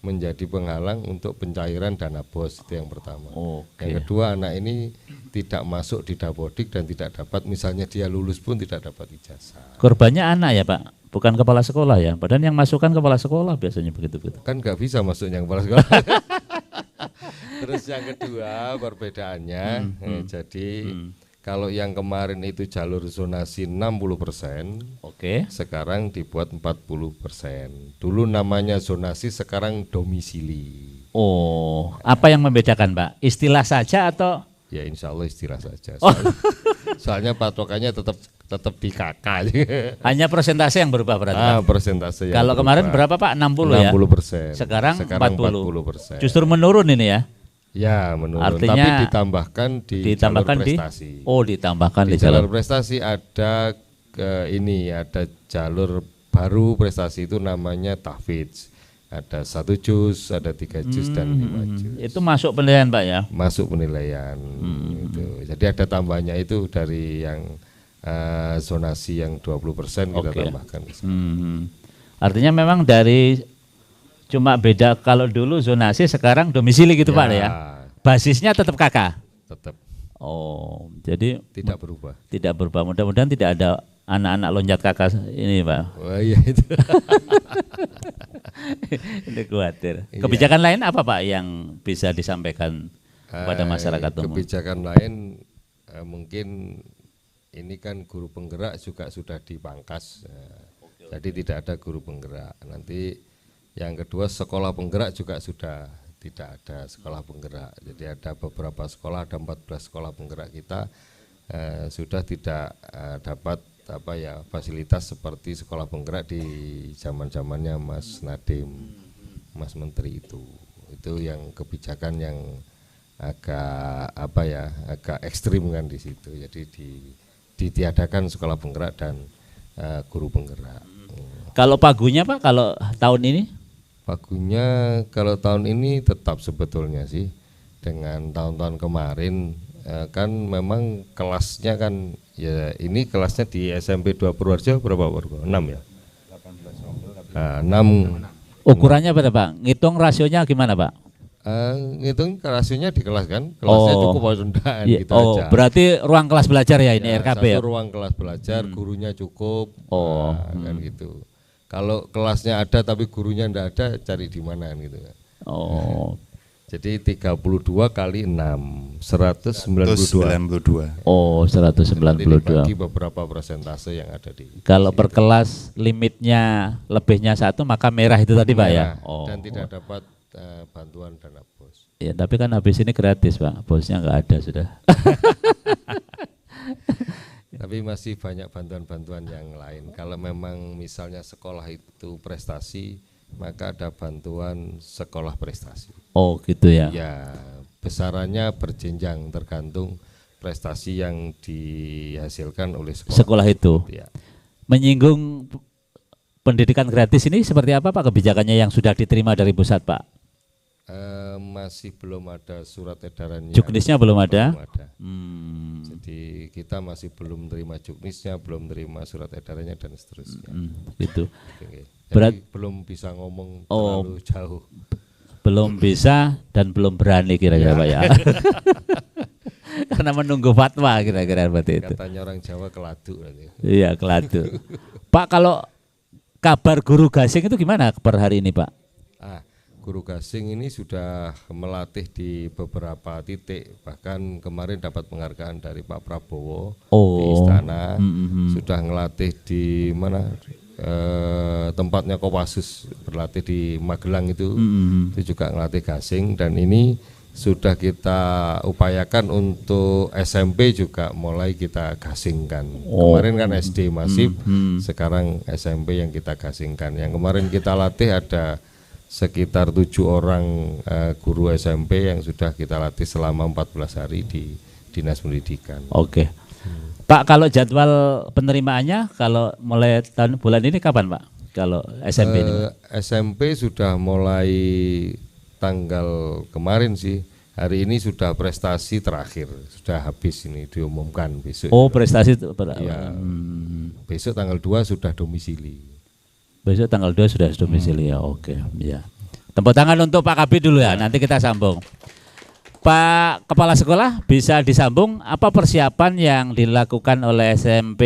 menjadi penghalang untuk pencairan dana BOS, itu yang pertama. Yang kedua, anak ini tidak masuk di Dapodik dan tidak dapat, misalnya dia lulus pun tidak dapat ijazah. Korbannya anak ya Pak, bukan kepala sekolah ya? Padahal yang masukkan kepala sekolah biasanya begitu. Kan nggak bisa masuknya kepala sekolah. Terus yang kedua perbedaannya, jadi kalau yang kemarin itu jalur zonasi 60%, sekarang dibuat 40%. Dulu namanya zonasi, sekarang domisili. Apa yang membedakan Pak? Istilah saja atau? Ya insya Allah istilah saja. Soalnya patokannya tetap di KK. Hanya persentase yang berubah berarti. Persentase yang kalau kemarin berapa Pak? 60 ya? 60%. Sekarang 40%. 40%. Justru menurun ini ya? Ya menurun, artinya tapi ditambahkan di jalur prestasi. Ditambahkan di jalur prestasi ada ada jalur baru prestasi itu namanya tahfidz. Ada 1 juz, ada 3 juz dan 5 juz. Itu masuk penilaian Pak ya? Masuk penilaian. Gitu. Jadi ada tambahnya itu dari yang zonasi yang 20% kita tambahkan. Artinya memang dari cuma beda, kalau dulu zonasi sekarang domisili gitu Pak ya. Basisnya tetap KK. Tetap. Jadi tidak berubah. Tidak berubah. Mudah-mudahan tidak ada anak-anak loncat KK ini Pak. Iya itu. Ini khawatir. Kebijakan lain apa Pak yang bisa disampaikan kepada masyarakat umum? Kebijakan lain mungkin ini kan guru penggerak juga sudah dipangkas. Jadi tidak ada guru penggerak. Nanti yang kedua, sekolah penggerak juga sudah tidak ada sekolah penggerak. Jadi ada beberapa sekolah, ada 14 sekolah penggerak kita sudah tidak dapat fasilitas seperti sekolah penggerak di zaman-zamannya Mas Nadiem, Mas Menteri itu. Itu yang kebijakan yang agak agak ekstrim kan di situ. Jadi ditiadakan sekolah penggerak dan guru penggerak. Kalau pagunya Pak, kalau tahun ini? Pagunya kalau tahun ini tetap sebetulnya sih dengan tahun-tahun kemarin, kan memang kelasnya kan ya, ini kelasnya di SMP 2 Purworejo berapa Pak? 6 ya? 18. 6. Ukurannya berapa Pak? Ngitung rasionya gimana Pak? Ngitung rasionya di kelas kan, kelasnya cukup rendahan gitu aja. Berarti ruang kelas belajar ya ini RKB ya? Satu ruang kelas belajar, gurunya cukup, kan gitu. Kalau kelasnya ada tapi gurunya enggak ada, cari di mana gitu kan. Jadi 32 kali 6, 192. 192. Nanti dibagi beberapa persentase yang ada di. Kalau per kelas limitnya lebihnya 1 maka merah itu tadi Pak ya. Dan tidak dapat bantuan dana BOS. Ya tapi kan habis ini gratis Pak, BOS-nya enggak ada sudah. Tapi masih banyak bantuan-bantuan yang lain. Kalau memang misalnya sekolah itu prestasi, maka ada bantuan sekolah prestasi. Gitu ya. Ya, besarannya berjenjang tergantung prestasi yang dihasilkan oleh sekolah itu. Ya. Menyinggung pendidikan gratis ini seperti apa Pak kebijakannya yang sudah diterima dari pusat Pak? Masih belum ada surat edarannya. Juknisnya belum ada? Belum ada. Jadi kita masih belum terima juknisnya, belum terima surat edarannya dan seterusnya. Gitu. Jadi belum bisa ngomong terlalu jauh. Belum bisa dan belum berani kira-kira Pak ya. Karena menunggu fatwa kira-kira seperti itu. Katanya orang Jawa keladu nanti. Iya, keladu. Pak, kalau kabar guru gasing itu gimana per hari ini Pak? Guru gasing ini sudah melatih di beberapa titik, bahkan kemarin dapat penghargaan dari Pak Prabowo di istana. Sudah ngelatih di mana? tempatnya Kopassus berlatih di Magelang itu juga ngelatih gasing, dan ini sudah kita upayakan untuk SMP juga mulai kita gasingkan. Kemarin kan SD masif, sekarang SMP yang kita gasingkan. Yang kemarin kita latih ada sekitar 7 orang guru SMP yang sudah kita latih selama 14 hari di Dinas Pendidikan. Oke. Pak, kalau jadwal penerimaannya kalau mulai bulan ini kapan, Pak? Kalau SMP ini? SMP sudah mulai tanggal kemarin sih. Hari ini sudah prestasi terakhir, sudah habis ini diumumkan besok. Oh, prestasi ya, besok tanggal 2 sudah domisili. Besok tanggal 2 sudah domisili ya. Oke, ya. Tepuk tangan untuk Pak Kabid dulu ya. Nanti kita sambung. Pak Kepala Sekolah, bisa disambung apa persiapan yang dilakukan oleh SMP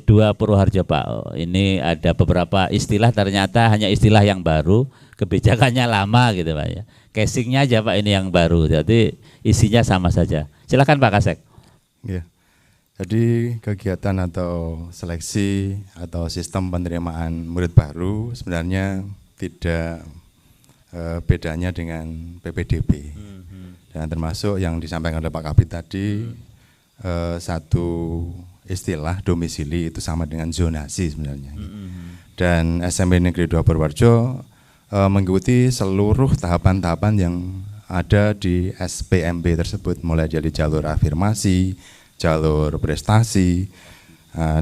2 Purwoharjo, Pak? Ini ada beberapa istilah, ternyata hanya istilah yang baru, kebijakannya lama gitu, Pak ya. Casingnya aja, Pak, ini yang baru, jadi isinya sama saja. Silakan Pak Kasek. Ya. Jadi kegiatan atau seleksi atau sistem penerimaan murid baru sebenarnya tidak bedanya dengan PPDB. Dan termasuk yang disampaikan oleh Pak Kabid tadi, satu istilah domisili itu sama dengan zonasi sebenarnya. Dan SMP Negeri 2 Purwoharjo mengikuti seluruh tahapan-tahapan yang ada di SPMB tersebut, mulai dari jalur afirmasi, jalur prestasi,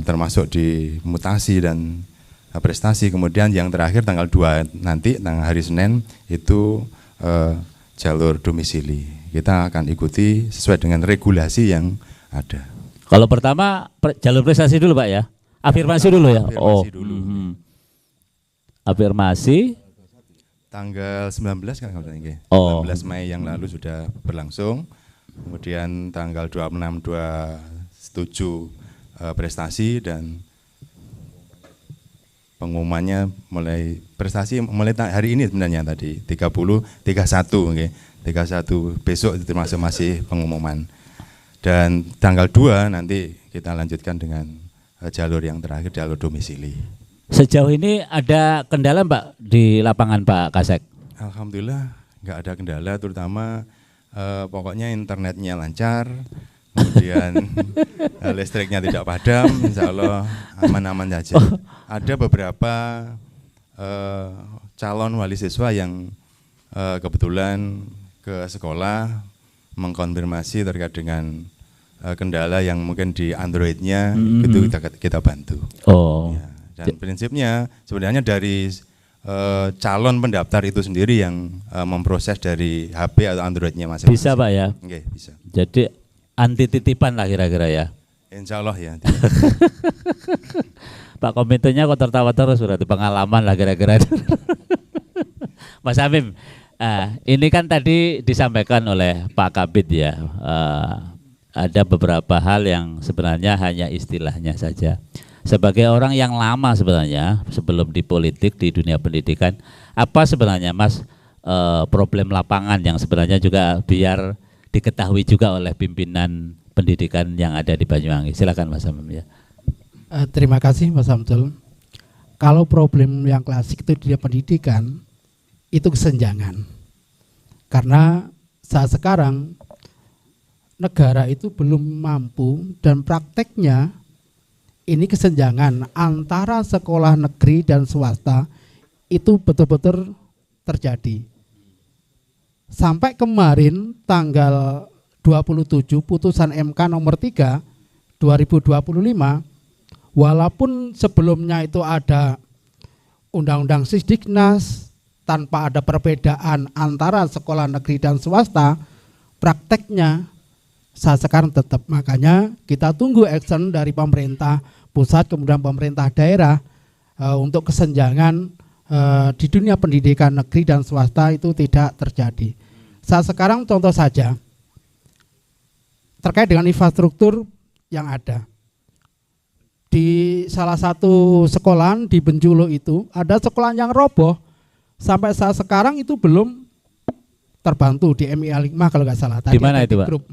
termasuk di mutasi dan prestasi. Kemudian yang terakhir tanggal 2 nanti, tanggal hari Senin itu jalur domisili. Kita akan ikuti sesuai dengan regulasi yang ada. Kalau pertama jalur prestasi dulu, Pak ya. Afirmasi dulu ya. Afirmasi dulu. Afirmasi tanggal 19 kan kalau ini. 19 Mei yang lalu sudah berlangsung. Kemudian tanggal 26 27 prestasi, dan pengumumannya mulai prestasi mulai hari ini sebenarnya tadi 31 okay. 31 besok itu termasuk masih pengumuman, dan tanggal 2 nanti kita lanjutkan dengan jalur yang terakhir, jalur domisili. Sejauh ini ada kendala, Pak, di lapangan, Pak Kasek? Alhamdulillah nggak ada kendala, terutama pokoknya internetnya lancar, kemudian listriknya tidak padam, insya Allah aman-aman saja. Ada beberapa calon wali siswa yang kebetulan ke sekolah mengkonfirmasi terkait dengan kendala yang mungkin di Android-nya, itu kita bantu. Ya, dan prinsipnya sebenarnya dari calon pendaftar itu sendiri yang memproses dari HP atau Android-nya masing-masing. Bisa, Pak ya? Oke, bisa. Jadi anti titipan lah kira-kira ya? Insya Allah ya. Pak komitenya kok tertawa terus, berarti pengalaman lah kira-kira. Mas Amim, ini kan tadi disampaikan oleh Pak Kabid ya, ada beberapa hal yang sebenarnya hanya istilahnya saja. Sebagai orang yang lama sebenarnya sebelum di politik, di dunia pendidikan, apa sebenarnya Mas problem lapangan yang sebenarnya juga biar diketahui juga oleh pimpinan pendidikan yang ada di Banyuwangi? Silakan Mas Amim ya. Terima kasih Mas Hamzul. Kalau problem yang klasik itu di pendidikan itu kesenjangan. Karena saat sekarang negara itu belum mampu, dan prakteknya ini kesenjangan antara sekolah negeri dan swasta itu betul-betul terjadi. Sampai kemarin tanggal 27 putusan MK nomor 3 2025, walaupun sebelumnya itu ada Undang-Undang Sisdiknas, tanpa ada perbedaan antara sekolah negeri dan swasta, prakteknya saat sekarang tetap. Makanya kita tunggu action dari pemerintah pusat kemudian pemerintah daerah untuk kesenjangan di dunia pendidikan negeri dan swasta itu tidak terjadi. Saat sekarang contoh saja terkait dengan infrastruktur yang ada. Di salah satu sekolah di Benjulo itu ada sekolah yang roboh, sampai saat sekarang itu belum terbantu di MIA 5 kalau nggak salah. Di mana itu, Pak? Grup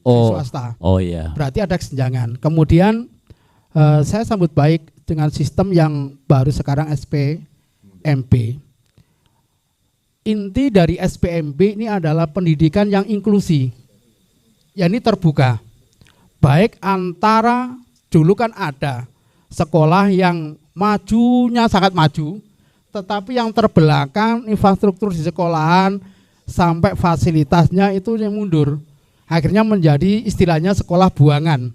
Oh, swasta. Oh iya. Berarti ada kesenjangan. Kemudian saya sambut baik dengan sistem yang baru sekarang SPMB. Inti dari SPMB ini adalah pendidikan yang inklusi, yakni terbuka. Baik antara, dulu kan ada sekolah yang majunya sangat maju, tetapi yang terbelakang infrastruktur di sekolahan sampai fasilitasnya itu yang mundur. Akhirnya menjadi istilahnya sekolah buangan.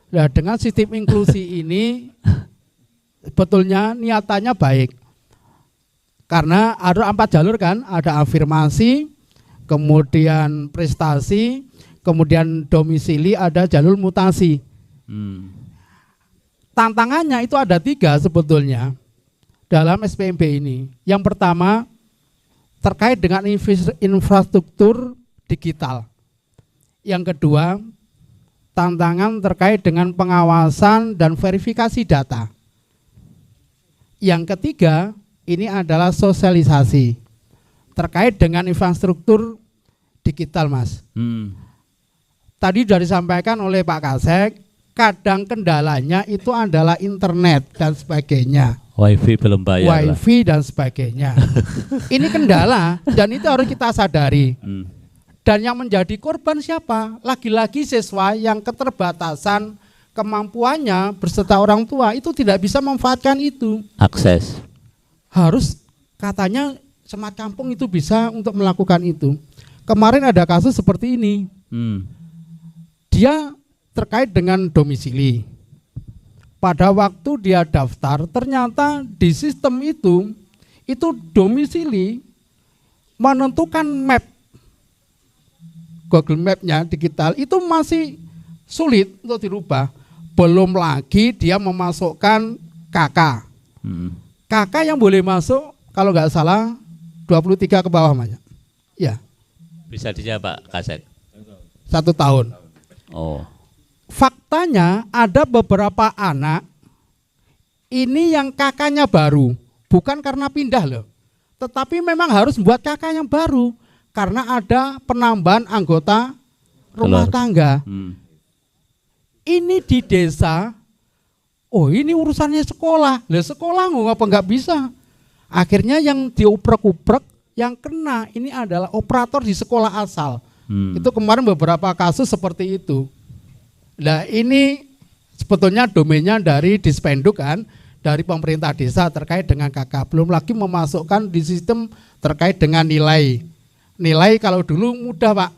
Nah, dengan sistem inklusi ini sebetulnya niatannya baik. Karena ada 4 jalur kan, ada afirmasi, kemudian prestasi, kemudian domisili, ada jalur mutasi. Tantangannya itu ada 3 sebetulnya dalam SPMB ini. Yang pertama terkait dengan infrastruktur digital. Yang kedua, tantangan terkait dengan pengawasan dan verifikasi data. Yang ketiga, ini adalah sosialisasi terkait dengan infrastruktur digital, Mas. Tadi sudah disampaikan oleh Pak Kasek, kadang kendalanya itu adalah internet dan sebagainya. Wifi belum bayar. Wifi dan sebagainya. Ini kendala dan itu harus kita sadari. Dan yang menjadi korban siapa? Lagi-lagi siswa yang keterbatasan kemampuannya berserta orang tua itu tidak bisa memanfaatkan itu. Akses. Harus katanya Smart Kampung itu bisa untuk melakukan itu. Kemarin ada kasus seperti ini. Dia terkait dengan domisili. Pada waktu dia daftar, ternyata di sistem itu domisili menentukan map. Google Map-nya digital itu masih sulit untuk dirubah. Belum lagi dia memasukkan KK. KK yang boleh masuk kalau nggak salah 23 ke bawah, Mas. Ya. Bisa dijawab Pak Kasek. 1 tahun. Oh. Faktanya ada beberapa anak ini yang kakaknya baru, bukan karena pindah loh, tetapi memang harus buat kakak yang baru karena ada penambahan anggota rumah tangga. Ini di desa, oh ini urusannya sekolah, lah sekolah nggak bisa. Akhirnya yang dioprek-oprek, yang kena ini adalah operator di sekolah asal. Itu kemarin beberapa kasus seperti itu. Nah ini sebetulnya domainnya dari Dispenduk kan, dari pemerintah desa terkait dengan KK. Belum lagi memasukkan di sistem terkait dengan nilai. Nilai kalau dulu mudah Pak.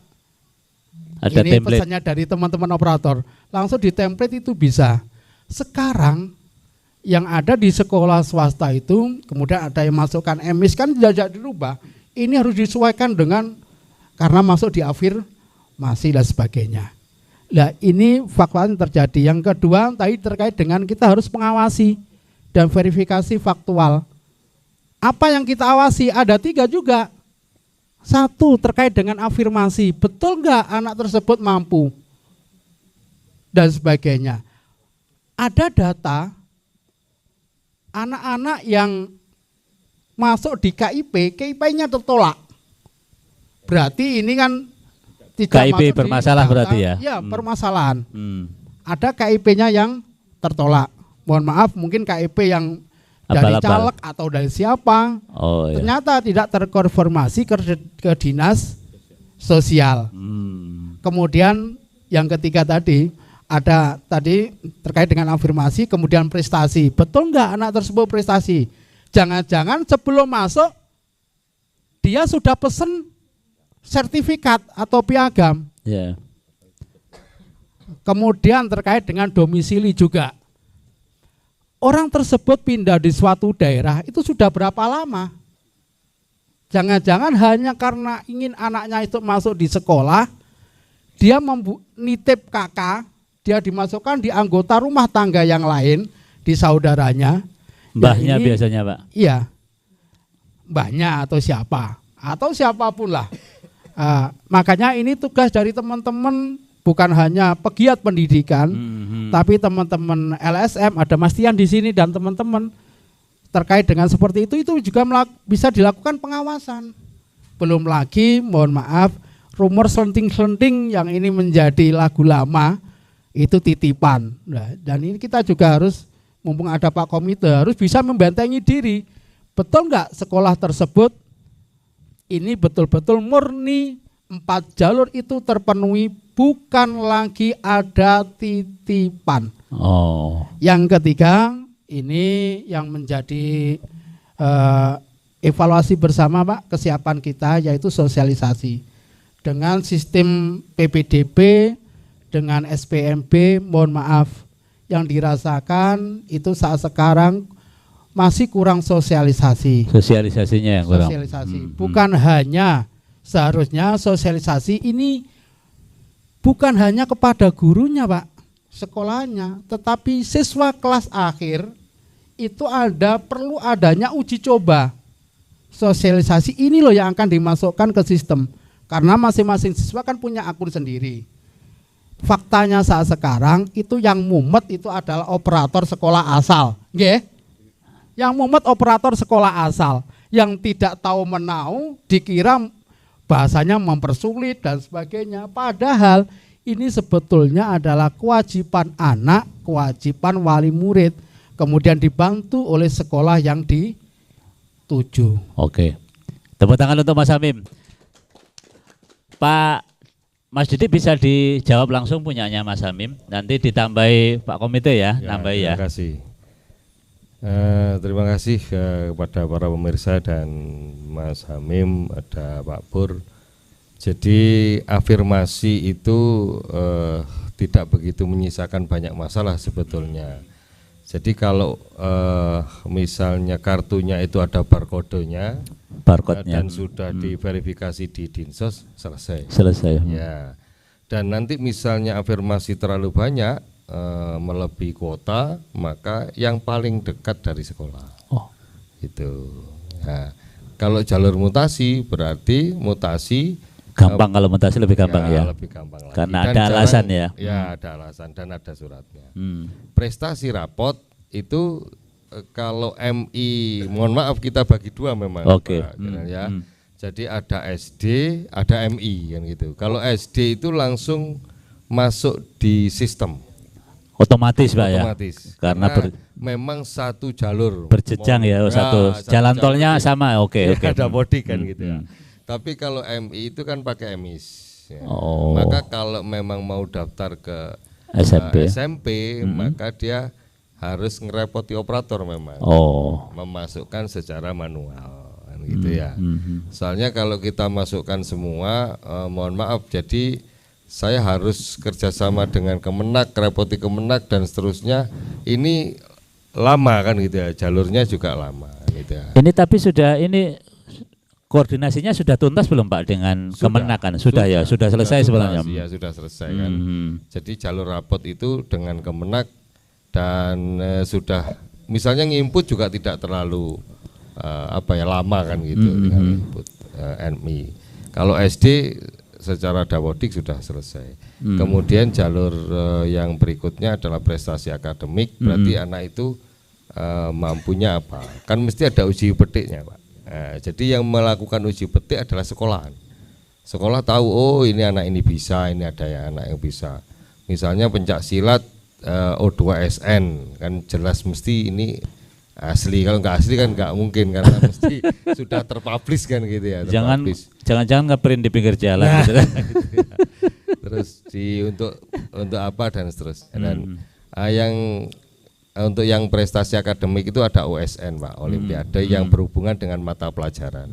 Ada ini template. Pesannya dari teman-teman operator. Langsung di template itu bisa. Sekarang yang ada di sekolah swasta itu, kemudian ada yang masukkan emis kan tidak dirubah. Ini harus disesuaikan dengan karena masuk di afirmasi dan sebagainya. Nah ini fakta yang terjadi. Yang kedua tadi terkait dengan kita harus mengawasi dan verifikasi faktual. Apa yang kita awasi? Ada 3 juga. 1 terkait dengan afirmasi. Betul nggak anak tersebut mampu? Dan sebagainya. Ada data anak-anak yang masuk di KIP-nya tertolak. Berarti ini kan tidak KIP bermasalah berarti ya? Ya, permasalahan. Ada KIP-nya yang tertolak. Mohon maaf, mungkin KIP yang dari caleg atau dari siapa. Oh, iya. Ternyata tidak terkonfirmasi ke dinas sosial. Kemudian yang ketiga tadi, ada tadi terkait dengan afirmasi, kemudian prestasi. Betul nggak anak tersebut prestasi? Jangan-jangan sebelum masuk, dia sudah pesen sertifikat atau piagam. Yeah. Kemudian terkait dengan domisili juga. Orang tersebut pindah di suatu daerah itu sudah berapa lama? Jangan-jangan hanya karena ingin anaknya itu masuk di sekolah, dia nitip kakak, dia dimasukkan di anggota rumah tangga yang lain, di saudaranya. Mbahnya ya ini, biasanya Pak? Iya, mbahnya atau siapa, atau siapapun lah. Makanya ini tugas dari teman-teman, bukan hanya pegiat pendidikan, tapi teman-teman LSM, ada Mas Tian di sini dan teman-teman terkait dengan seperti itu juga bisa dilakukan pengawasan. Belum lagi, mohon maaf, rumor selenting-selenting yang ini menjadi lagu lama itu titipan. Nah, dan ini kita juga harus mumpung ada Pak Komite harus bisa membentengi diri. Betul nggak sekolah tersebut ini betul-betul murni 4 jalur itu terpenuhi, bukan lagi ada titipan. Yang ketiga ini yang menjadi evaluasi bersama Pak kesiapan kita, yaitu sosialisasi dengan sistem PPDB dengan SPMB. Mohon maaf, yang dirasakan itu saat sekarang masih kurang sosialisasinya yang kurang. Bukan hanya, seharusnya sosialisasi ini bukan hanya kepada gurunya Pak, sekolahnya, tetapi siswa kelas akhir itu perlu adanya uji coba. Sosialisasi ini loh yang akan dimasukkan ke sistem, karena masing-masing siswa kan punya akun sendiri. Faktanya saat sekarang itu yang mumet itu adalah operator sekolah asal, yang mumet operator sekolah asal, yang tidak tahu menau, dikira bahasanya mempersulit dan sebagainya. Padahal ini sebetulnya adalah kewajiban anak, kewajiban wali murid, kemudian dibantu oleh sekolah yang dituju. Oke, tepuk tangan untuk Mas Hamim. Pak Mas Didik bisa dijawab langsung punyanya Mas Hamim, nanti ditambahi Pak Komite ya, nambahi ya. Terima kasih. Terima kasih kepada para pemirsa dan Mas Hamim, ada Pak Pur. Jadi afirmasi itu tidak begitu menyisakan banyak masalah sebetulnya. Jadi kalau misalnya kartunya itu ada barcode-nya, dan sudah diverifikasi di Dinsos, selesai. Ya. Dan nanti misalnya afirmasi terlalu banyak, melebihi kuota, maka yang paling dekat dari sekolah. Itu. Nah, kalau jalur mutasi berarti mutasi gampang, kalau mutasi lebih gampang ya. Lebih gampang lagi. Karena ada alasan ya. Ya, ada alasan dan ada suratnya. Prestasi rapot itu kalau MI, mohon maaf kita bagi dua memang. Ya. Jadi ada SD, ada MI kan gitu. Kalau SD itu langsung masuk di sistem. Otomatis Pak ya. Karena memang satu jalur. Berjenjang ya, satu jalan tolnya sama. Oke. Ada body kan gitu ya. Tapi kalau MI itu kan pakai MIS. Ya. Maka kalau memang mau daftar ke SMP, maka dia harus ngerepoti operator memang. Memasukkan secara manual kan gitu ya. Soalnya kalau kita masukkan semua, mohon maaf, jadi saya harus kerjasama dengan Kemenak, repoti Kemenak dan seterusnya. Ini lama kan gitu ya, jalurnya juga lama gitu ya. Ini tapi sudah koordinasinya sudah tuntas belum Pak dengan Kemenak kan? Sudah selesai sebenarnya. Ya sudah selesai kan. Jadi jalur rapot itu dengan Kemenak dan sudah misalnya nginput juga tidak terlalu lama kan gitu dengan input NMI. Kalau SD secara dawodik sudah selesai. Kemudian jalur yang berikutnya adalah prestasi akademik, berarti anak itu mampunya apa? Kan mesti ada uji petiknya Pak. Jadi yang melakukan uji petik adalah sekolahan. Sekolah tahu, ini anak ini bisa, ini ada yang anak yang bisa. Misalnya pencak silat O2SN, kan jelas mesti ini asli. Kalau nggak asli kan nggak mungkin, karena mesti sudah terpublish kan gitu ya. Jangan-jangan ngeprint di pinggir jalan. Gitu. Terus untuk apa dan seterusnya. Dan untuk yang prestasi akademik itu ada OSN Pak, Olimpiade yang berhubungan dengan mata pelajaran.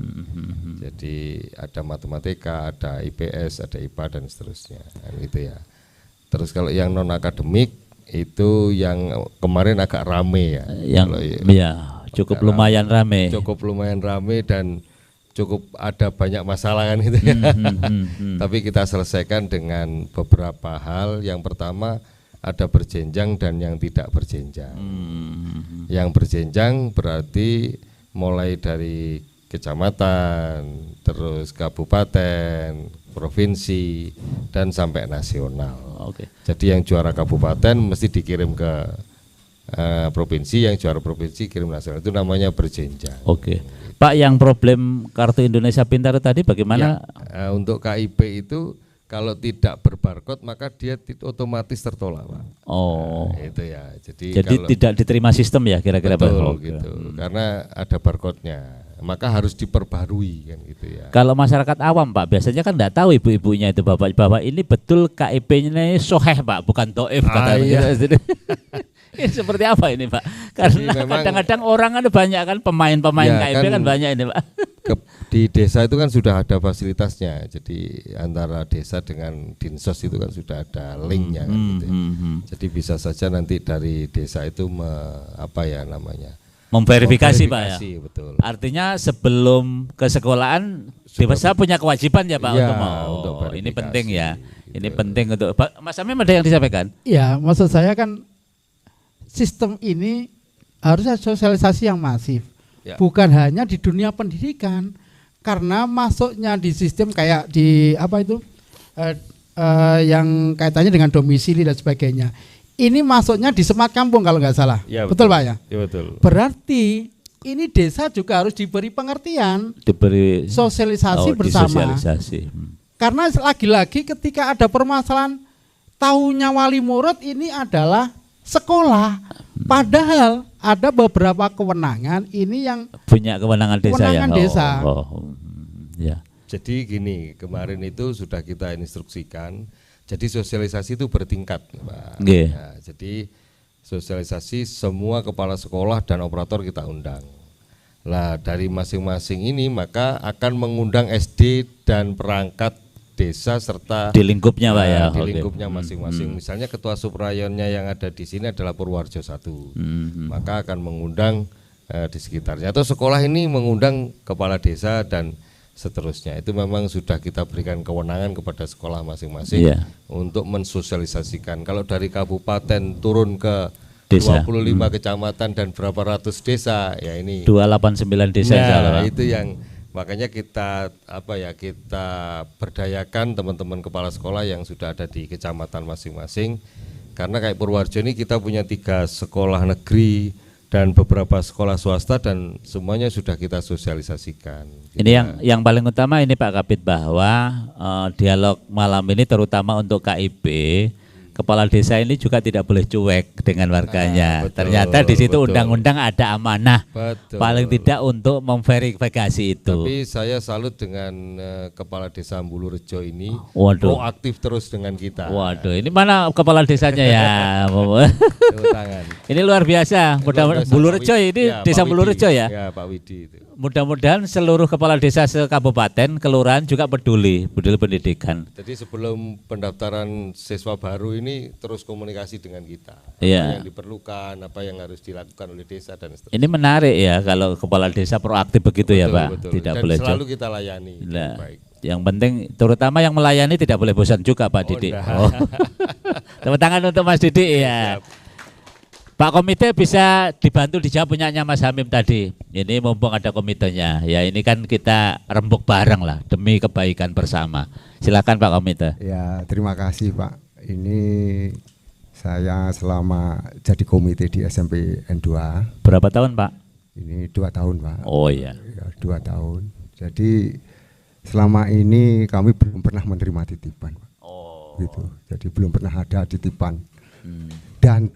Jadi ada matematika, ada IPS, ada IPA dan seterusnya gitu ya. Terus kalau yang non akademik itu yang kemarin agak rame ya. Cukup lumayan rame. Cukup lumayan rame dan cukup ada banyak masalah kan gitu ya. Tapi kita selesaikan dengan beberapa hal. Yang pertama, ada berjenjang dan yang tidak berjenjang. Yang berjenjang berarti mulai dari kecamatan, terus kabupaten, provinsi, dan sampai nasional. Jadi yang juara kabupaten mesti dikirim ke provinsi, yang juara provinsi kirim nasional. Itu namanya berjenjang. Pak, yang problem Kartu Indonesia Pintar tadi bagaimana? Untuk KIP itu kalau tidak berbarcode maka dia otomatis tertolak, Pak. Oh. Nah, itu ya. Jadi kalau, tidak diterima sistem ya kira-kira Pak? betul Oke. gitu. Karena ada barcode-nya, maka harus diperbarui kan gitu ya. Kalau masyarakat awam Pak, biasanya kan enggak tahu ibu-ibunya itu bapak ini betul KIP-nya soheh Pak, bukan doif kata iya. Ini seperti apa ini Pak? Karena memang- kadang-kadang orang kan banyak kan pemain-pemain Ya, KIP kan kan banyak ini Pak. Di desa itu kan sudah ada fasilitasnya. Jadi antara desa dengan Dinsos itu kan sudah ada linknya kan gitu ya. Jadi bisa saja nanti dari desa itu Memverifikasi Pak ya. memverifikasi, betul. Artinya sebelum ke sekolahan desa punya kewajiban ya Pak Iya, untuk untuk ini verifikasi, penting ya. Ini gitu. penting untuk Pak Mas Amim ada yang disampaikan? Ya, maksud saya kan sistem ini harusnya sosialisasi yang masif. Ya. Bukan hanya di dunia pendidikan. Karena masuknya di sistem kayak di yang kaitannya dengan domisili dan sebagainya. Ini masuknya di Smart Kampung kalau nggak salah. Ya, betul Pak ya? Ya, betul. Berarti ini desa juga harus diberi pengertian, Diberi sosialisasi bersama. disosialisasi. Karena lagi-lagi ketika ada permasalahan tahunya wali murid ini adalah sekolah. Padahal ada beberapa kewenangan ini yang Punya kewenangan desa Kewenangan ya. desa. Ya. Jadi gini, kemarin itu sudah kita instruksikan. Jadi sosialisasi itu bertingkat, Pak. Nggih. Ya, jadi sosialisasi semua kepala sekolah dan operator kita undang. Nah, dari masing-masing ini maka akan mengundang SD dan perangkat desa serta Di lingkupnya Pak ya. di Oke. lingkupnya masing-masing. Misalnya ketua subrayonnya yang ada di sini adalah Purworejo 1. Maka akan mengundang di sekitarnya. Atau sekolah ini mengundang kepala desa dan seterusnya. Itu memang sudah kita berikan kewenangan kepada sekolah masing-masing Iya. untuk mensosialisasikan. Kalau dari kabupaten turun ke Desa. 25 kecamatan dan berapa ratus desa, ya ini 289 desa insya Allah, nah, Pak. itu yang makanya kita kita berdayakan teman-teman kepala sekolah yang sudah ada di kecamatan masing-masing, karena kayak Purworejo ini kita punya 3 sekolah negeri dan beberapa sekolah swasta dan semuanya sudah kita sosialisasikan. Ini yang paling utama ini Pak Kabid bahwa dialog malam ini terutama untuk KIP, kepala desa ini juga tidak boleh cuek dengan warganya. Betul, Ternyata di situ betul. undang-undang ada amanah. Betul. Paling tidak untuk memverifikasi itu. Tapi saya salut dengan kepala desa Mbulurejo ini Waduh. proaktif terus dengan kita. Waduh, ini mana kepala desanya ya? Tepuk tangan. Ini luar biasa. Mudah-mudahan Mbulurejo ini Ya, desa Pak Widi. Mbulurejo ya. Ya, Pak Widi itu. Mudah-mudahan seluruh kepala desa sekabupaten, kelurahan juga peduli pendidikan. Jadi sebelum pendaftaran siswa baru ini terus komunikasi dengan kita. Iya. Apa yang diperlukan, apa yang harus dilakukan oleh desa dan seterusnya. Ini menarik ya kalau kepala desa proaktif begitu ya Pak. Betul. Tidak Dan boleh selalu cuek. kita layani. Nah, Baik. yang penting terutama yang melayani tidak boleh bosan juga Pak Didik. enggak. Oh. Tepuk tangan untuk Mas Didik ya. Pak komite bisa dibantu dijawab punyanya Mas Hamim tadi. Ini mumpung ada komitenya. Ya ini kan kita rembuk bareng lah demi kebaikan bersama. Silakan Pak komite. Ya, terima kasih Pak. Ini saya selama jadi komite di SMP N2, Berapa tahun Pak? ini 2 tahun Pak. Oh iya. Ya, 2 tahun. Jadi selama ini kami belum pernah menerima titipan Pak. Oh. Gitu. Jadi belum pernah ada titipan. Dan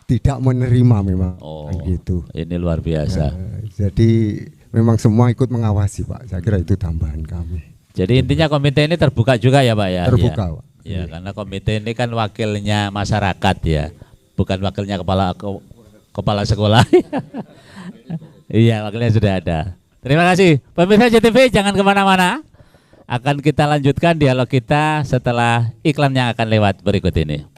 tidak menerima memang Oh. kan gitu. Ini luar biasa. Jadi memang semua ikut mengawasi Pak. Saya kira itu tambahan kami. Jadi intinya komite ini terbuka juga ya Pak ya? Terbuka, Ya. Pak. Ya, karena komite ini kan wakilnya masyarakat ya, bukan wakilnya kepala sekolah. Iya, wakilnya sudah ada. Terima kasih. Pemirsa JTV jangan kemana-mana. Akan kita lanjutkan dialog kita setelah iklan yang akan lewat berikut ini.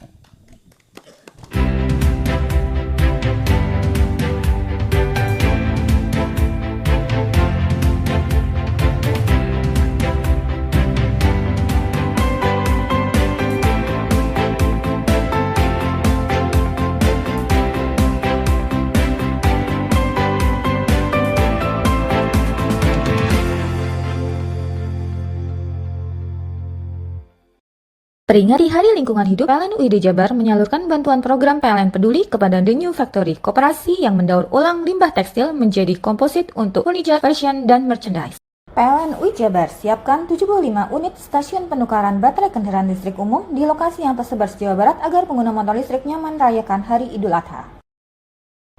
Peringati Hari Lingkungan Hidup, PLN UID Jabar menyalurkan bantuan program PLN Peduli kepada The New Factory, koperasi yang mendaur ulang limbah tekstil menjadi komposit untuk furniture, fashion, dan merchandise. PLN UI Jabar siapkan 75 unit stasiun penukaran baterai kendaraan listrik umum di lokasi yang tersebar di Jawa Barat agar pengguna motor listrik nyaman merayakan Hari Idul Adha.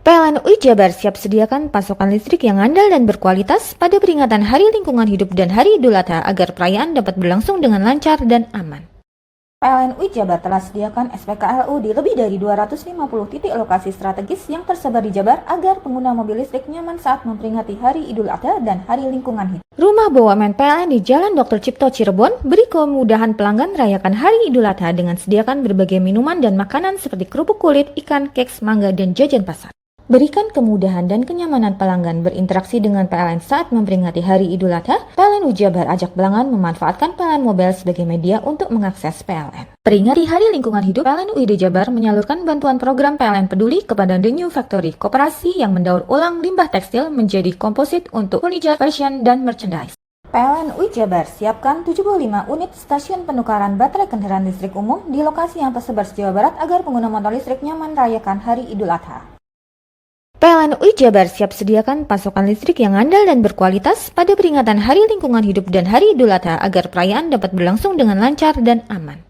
PLN UI Jabar siap sediakan pasokan listrik yang andal dan berkualitas pada peringatan Hari Lingkungan Hidup dan Hari Idul Adha agar perayaan dapat berlangsung dengan lancar dan aman. PLN UI Jabar telah sediakan SPKLU di lebih dari 250 titik lokasi strategis yang tersebar di Jabar agar pengguna mobil listrik nyaman saat memperingati Hari Idul Adha dan Hari Lingkungan Hidup. Rumah BUMN PLN di Jalan Dr. Cipto Cirebon beri kemudahan pelanggan merayakan Hari Idul Adha dengan sediakan berbagai minuman dan makanan seperti kerupuk kulit, ikan, keks, mangga, dan jajan pasar. Berikan kemudahan dan kenyamanan pelanggan berinteraksi dengan PLN saat memperingati Hari Idul Adha. PLN UI Jabar ajak pelanggan memanfaatkan PLN Mobile sebagai media untuk mengakses PLN. Peringati Hari Lingkungan Hidup, PLN UID Jabar menyalurkan bantuan program PLN Peduli kepada The New Factory, koperasi yang mendaur ulang limbah tekstil menjadi komposit untuk furniture, fashion, dan merchandise. PLN UI Jabar siapkan 75 unit stasiun penukaran baterai kendaraan listrik umum di lokasi yang tersebar di Jawa Barat agar pengguna motor listrik nyaman merayakan Hari Idul Adha. PLN UI Jabar siap sediakan pasokan listrik yang andal dan berkualitas pada peringatan Hari Lingkungan Hidup dan Hari Idul Adha agar perayaan dapat berlangsung dengan lancar dan aman.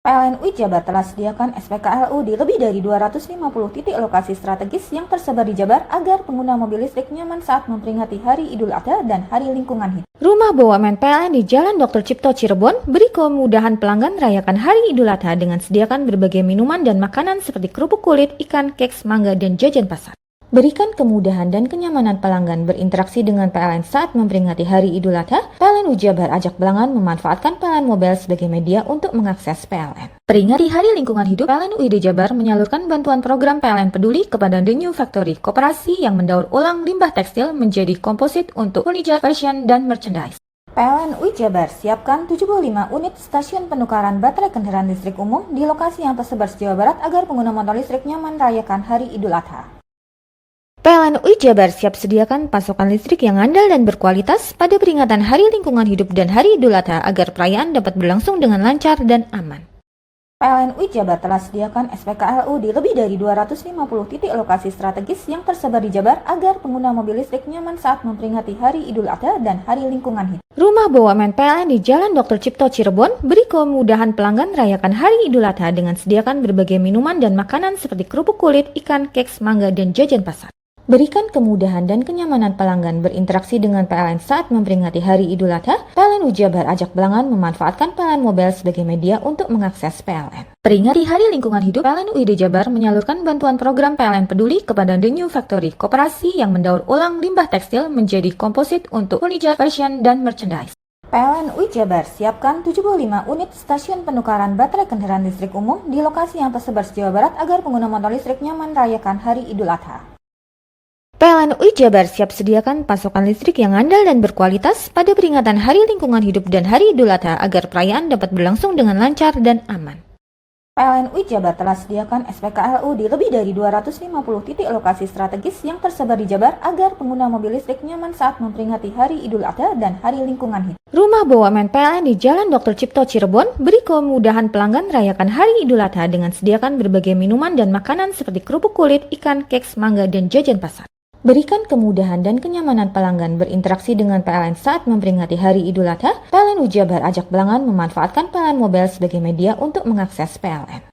PLN UI Jabar telah sediakan SPKLU di lebih dari 250 titik lokasi strategis yang tersebar di Jabar agar pengguna mobil listrik nyaman saat memperingati Hari Idul Adha dan Hari Lingkungan Hidup. Rumah BUMN PLN di Jalan Dr. Cipto Cirebon beri kemudahan pelanggan merayakan Hari Idul Adha dengan sediakan berbagai minuman dan makanan seperti kerupuk kulit, ikan, keks, mangga, dan jajan pasar. Berikan kemudahan dan kenyamanan pelanggan berinteraksi dengan PLN saat memperingati Hari Idul Adha. PLN UI Jabar ajak pelanggan memanfaatkan PLN Mobile sebagai media untuk mengakses PLN. Peringati Hari Lingkungan Hidup, PLN UID Jabar menyalurkan bantuan program PLN Peduli kepada The New Factory, koperasi yang mendaur ulang limbah tekstil menjadi komposit untuk furniture, fashion, dan merchandise. PLN UI Jabar siapkan 75 unit stasiun penukaran baterai kendaraan listrik umum di lokasi yang tersebar di Jawa Barat agar pengguna motor listrik nyaman merayakan Hari Idul Adha. PLN UI Jabar siap sediakan pasokan listrik yang andal dan berkualitas pada peringatan Hari Lingkungan Hidup dan Hari Idul Adha agar perayaan dapat berlangsung dengan lancar dan aman. PLN UI Jabar telah sediakan SPKLU di lebih dari 250 titik lokasi strategis yang tersebar di Jabar agar pengguna mobil listrik nyaman saat memperingati Hari Idul Adha dan Hari Lingkungan Hidup. Rumah BUMN PLN di Jalan Dr. Cipto Cirebon beri kemudahan pelanggan merayakan Hari Idul Adha dengan sediakan berbagai minuman dan makanan seperti kerupuk kulit, ikan, keks, mangga, dan jajan pasar. Berikan kemudahan dan kenyamanan pelanggan berinteraksi dengan PLN saat memperingati Hari Idul Adha. PLN UI Jabar ajak pelanggan memanfaatkan PLN Mobile sebagai media untuk mengakses PLN. Peringati Hari Lingkungan Hidup, PLN UID Jabar menyalurkan bantuan program PLN Peduli kepada The New Factory, koperasi yang mendaur ulang limbah tekstil menjadi komposit untuk furniture, fashion, dan merchandise. PLN UI Jabar siapkan 75 unit stasiun penukaran baterai kendaraan listrik umum di lokasi yang tersebar di Jawa Barat agar pengguna motor listrik nyaman merayakan Hari Idul Adha. PLN UI Jabar siap sediakan pasokan listrik yang andal dan berkualitas pada peringatan Hari Lingkungan Hidup dan Hari Idul Adha agar perayaan dapat berlangsung dengan lancar dan aman. PLN UI Jabar telah sediakan SPKLU di lebih dari 250 titik lokasi strategis yang tersebar di Jabar agar pengguna mobil listrik nyaman saat memperingati Hari Idul Adha dan Hari Lingkungan Hidup. Rumah BUMN PLN di Jalan Dr. Cipto Cirebon beri kemudahan pelanggan merayakan Hari Idul Adha dengan sediakan berbagai minuman dan makanan seperti kerupuk kulit, ikan, keks, mangga, dan jajan pasar. Berikan kemudahan dan kenyamanan pelanggan berinteraksi dengan PLN saat memperingati Hari Idul Adha. PLN UI Jabar ajak pelanggan memanfaatkan PLN Mobile sebagai media untuk mengakses PLN.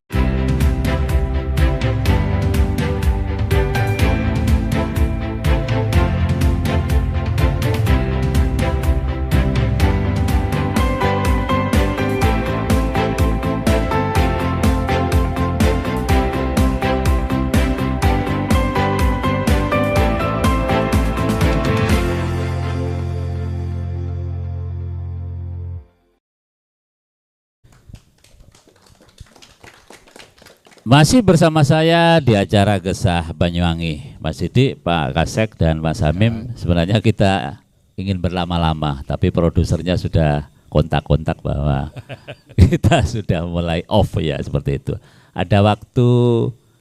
Masih bersama saya di acara Gesah Banyuwangi, Mas Didik, Pak Kasek, dan Mas Hamim. Sebenarnya kita ingin berlama-lama, tapi produsernya sudah kontak-kontak bahwa kita sudah mulai off ya, seperti itu. Ada waktu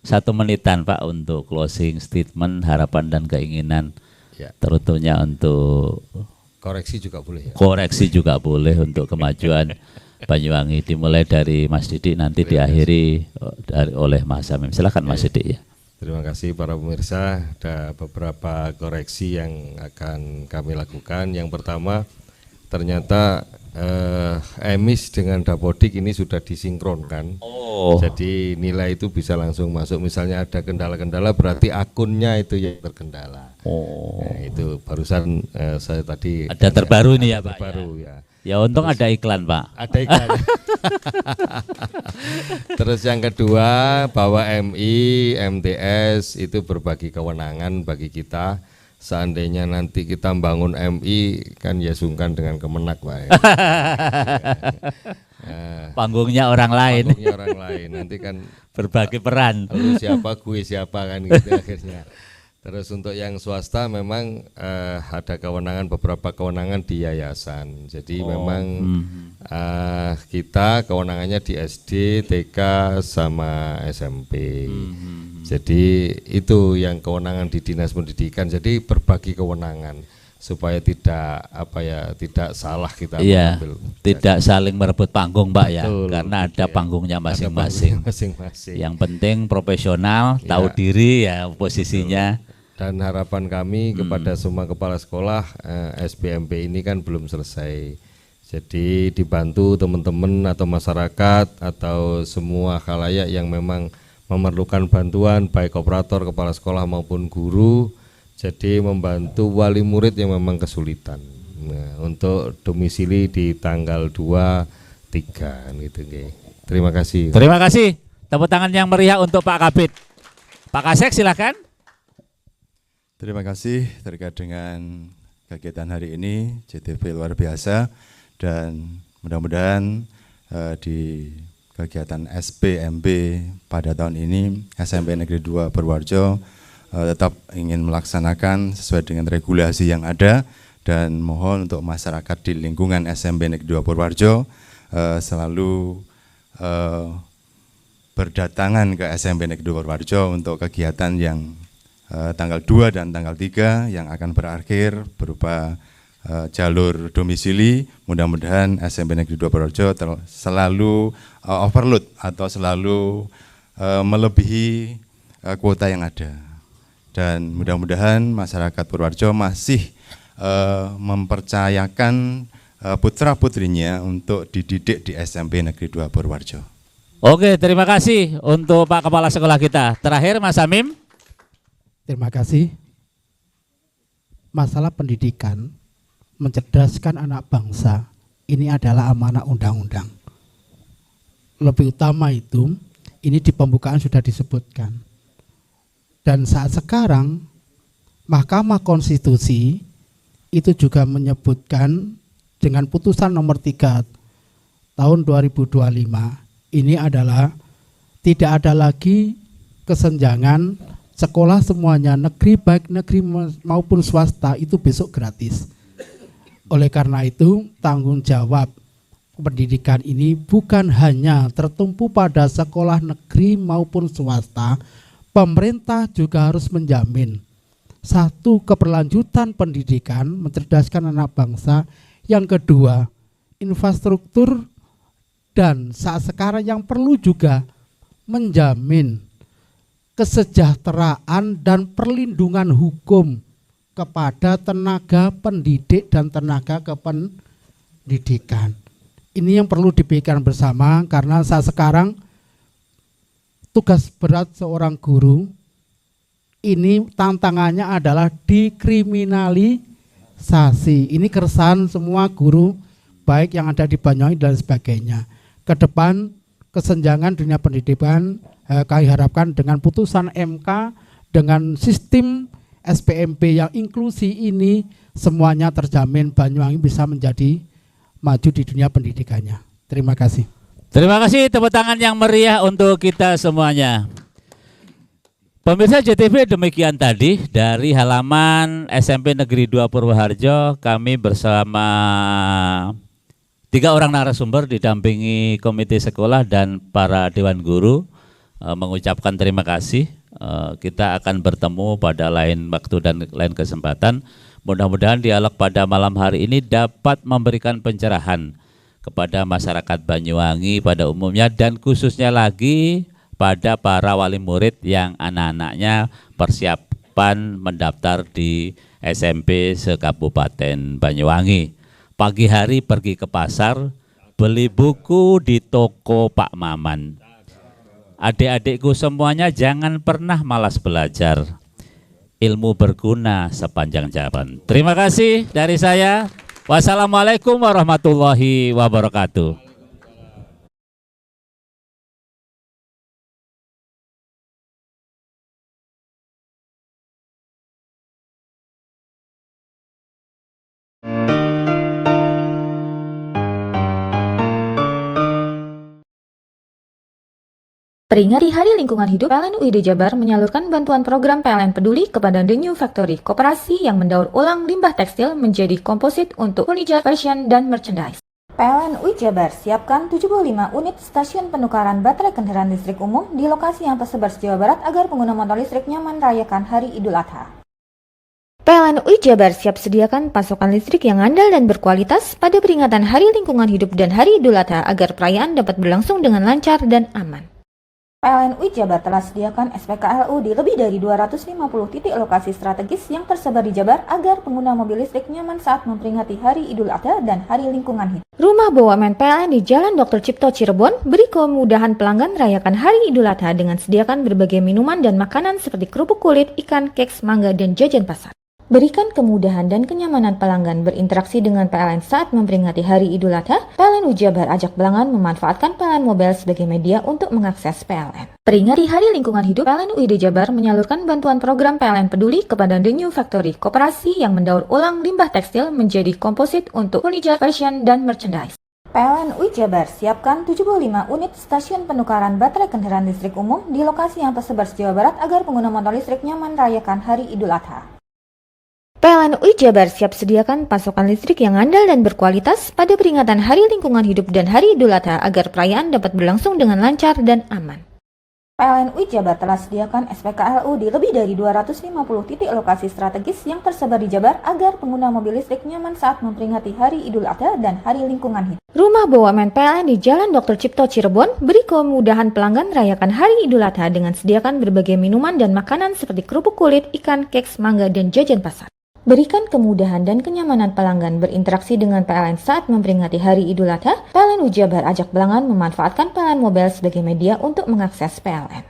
1 menitan Pak untuk closing statement, harapan dan keinginan, Ya. terutamanya untuk Koreksi juga boleh ya. koreksi juga boleh untuk kemajuan Banyuwangi, dimulai dari Mas Didik nanti diakhiri oleh Mas Hamim. Silakan Mas Didik ya. Terima kasih para pemirsa. Ada beberapa koreksi yang akan kami lakukan. Yang pertama, ternyata emis dengan Dapodik ini sudah disinkronkan. Jadi nilai itu bisa langsung masuk. Misalnya ada kendala-kendala, berarti akunnya itu yang terkendala. Nah, itu barusan saya tadi Ada terbaru ini ya Pak. Terbaru ya. Ya untung ada iklan Pak. Ada iklan. Terus yang kedua, bahwa MI, MTS itu berbagi kewenangan bagi kita. Seandainya nanti kita membangun MI kan ya sungkan dengan Kemenak Pak. Ya. Panggungnya orang lain. Panggungnya orang lain. Nanti kan Berbagi peran. lu siapa, gue siapa kan gitu akhirnya. Terus untuk yang swasta memang ada kewenangan, beberapa kewenangan di yayasan. Jadi memang kita kewenangannya di SD, TK sama SMP. Jadi itu yang kewenangan di Dinas Pendidikan. Jadi berbagi kewenangan supaya tidak tidak salah kita mengambil. Tidak saling merebut panggung Pak ya. Betul, Karena ada panggungnya masing-masing. Masing-masing. Yang penting profesional, tahu diri ya posisinya. Dan harapan kami kepada semua kepala sekolah, SBMP ini kan belum selesai. Jadi dibantu teman-teman atau masyarakat atau semua khalayak yang memang memerlukan bantuan, baik operator, kepala sekolah maupun guru. Jadi membantu wali murid yang memang kesulitan. Nah, untuk domisili di tanggal 2, 3 gitu. Terima kasih. Terima kasih. Tepuk tangan yang meriah untuk Pak Kabid. Pak Kasek silakan. Terima kasih terkait dengan kegiatan hari ini, JTV luar biasa, dan mudah-mudahan di kegiatan SPMB pada tahun ini SMP Negeri 2 Purworejo tetap ingin melaksanakan sesuai dengan regulasi yang ada, dan mohon untuk masyarakat di lingkungan SMP Negeri 2 Purworejo selalu berdatangan ke SMP Negeri 2 Purworejo untuk kegiatan yang tanggal 2 dan tanggal 3 yang akan berakhir berupa jalur domisili. Mudah-mudahan SMP Negeri 2 Purworejo selalu overload atau selalu melebihi kuota yang ada. Dan mudah-mudahan masyarakat Purworejo masih mempercayakan putra-putrinya untuk dididik di SMP Negeri 2 Purworejo. Oke, terima kasih untuk Pak Kepala Sekolah kita. Terakhir Mas Amim. Terima kasih. Masalah pendidikan, mencerdaskan anak bangsa, ini adalah amanah undang-undang. Lebih utama itu, ini di pembukaan sudah disebutkan. Dan saat sekarang, Mahkamah Konstitusi itu juga menyebutkan dengan putusan nomor 3 tahun 2025, ini adalah tidak ada lagi kesenjangan sekolah semuanya, negeri baik negeri maupun swasta itu besok gratis. Oleh karena itu tanggung jawab pendidikan ini bukan hanya tertumpu pada sekolah negeri maupun swasta, pemerintah juga harus menjamin satu, keberlanjutan pendidikan, mencerdaskan anak bangsa. Yang kedua, infrastruktur, dan saat sekarang yang perlu juga menjamin kesejahteraan dan perlindungan hukum kepada tenaga pendidik dan tenaga kependidikan. Ini yang perlu dipikirkan bersama, karena saat sekarang tugas berat seorang guru ini tantangannya adalah dikriminalisasi. Ini keresahan semua guru baik yang ada di Banyuwangi dan sebagainya. Ke depan kesenjangan dunia pendidikan kami harapkan dengan putusan MK, dengan sistem SPMB yang inklusi ini, semuanya terjamin Banyuwangi bisa menjadi maju di dunia pendidikannya. Terima kasih. Terima kasih, tepuk tangan yang meriah untuk kita semuanya. Pemirsa JTV, demikian tadi dari halaman SMP Negeri 2 Purwoharjo. Kami bersama 3 orang narasumber didampingi komite sekolah dan para dewan guru mengucapkan terima kasih. Kita akan bertemu pada lain waktu dan lain kesempatan. Mudah-mudahan dialog pada malam hari ini dapat memberikan pencerahan kepada masyarakat Banyuwangi pada umumnya, dan khususnya lagi kepada para wali murid yang anak-anaknya persiapan mendaftar di SMP se-Kabupaten Banyuwangi. Pagi hari pergi ke pasar, beli buku di toko Pak Maman. Adik-adikku semuanya jangan pernah malas belajar. Ilmu berguna sepanjang jalan. Terima kasih dari saya. Wassalamualaikum warahmatullahi wabarakatuh. Peringati Hari Lingkungan Hidup, PLN UID Jabar menyalurkan bantuan program PLN Peduli kepada The New Factory, koperasi yang mendaur ulang limbah tekstil menjadi komposit untuk furniture, fashion, dan merchandise. PLN UI Jabar siapkan 75 unit stasiun penukaran baterai kendaraan listrik umum di lokasi yang tersebar di Jawa Barat agar pengguna motor listrik nyaman merayakan Hari Idul Adha. PLN UI Jabar siap sediakan pasokan listrik yang andal dan berkualitas pada peringatan Hari Lingkungan Hidup dan Hari Idul Adha agar perayaan dapat berlangsung dengan lancar dan aman. PLN UI Jabar telah sediakan SPKLU di lebih dari 250 titik lokasi strategis yang tersebar di Jabar agar pengguna mobil listrik nyaman saat memperingati Hari Idul Adha dan Hari Lingkungan Hidup. Rumah BUMN PLN di Jalan Dr. Cipto Cirebon beri kemudahan pelanggan merayakan Hari Idul Adha dengan sediakan berbagai minuman dan makanan seperti kerupuk kulit, ikan, keks, mangga, dan jajan pasar. Berikan kemudahan dan kenyamanan pelanggan berinteraksi dengan PLN saat memperingati Hari Idul Adha. PLN UI Jabar ajak pelanggan memanfaatkan PLN Mobile sebagai media untuk mengakses PLN. Peringati Hari Lingkungan Hidup, PLN UID Jabar menyalurkan bantuan program PLN Peduli kepada The New Factory, koperasi yang mendaur ulang limbah tekstil menjadi komposit untuk furniture, fashion, dan merchandise. PLN UI Jabar siapkan 75 unit stasiun penukaran baterai kendaraan listrik umum di lokasi yang tersebar di Jawa Barat agar pengguna motor listrik nyaman merayakan Hari Idul Adha. PLN UI Jabar siap sediakan pasokan listrik yang andal dan berkualitas pada peringatan Hari Lingkungan Hidup dan Hari Idul Adha agar perayaan dapat berlangsung dengan lancar dan aman. PLN UI Jabar telah sediakan SPKLU di lebih dari 250 titik lokasi strategis yang tersebar di Jabar agar pengguna mobil listrik nyaman saat memperingati Hari Idul Adha dan Hari Lingkungan Hidup. Rumah BUMN PLN di Jalan Dr. Cipto Cirebon beri kemudahan pelanggan merayakan Hari Idul Adha dengan sediakan berbagai minuman dan makanan seperti kerupuk kulit, ikan, keks, mangga, dan jajan pasar. Berikan kemudahan dan kenyamanan pelanggan berinteraksi dengan PLN saat memperingati Hari Idul Adha. PLN UI Jabar ajak pelanggan memanfaatkan PLN Mobile sebagai media untuk mengakses PLN.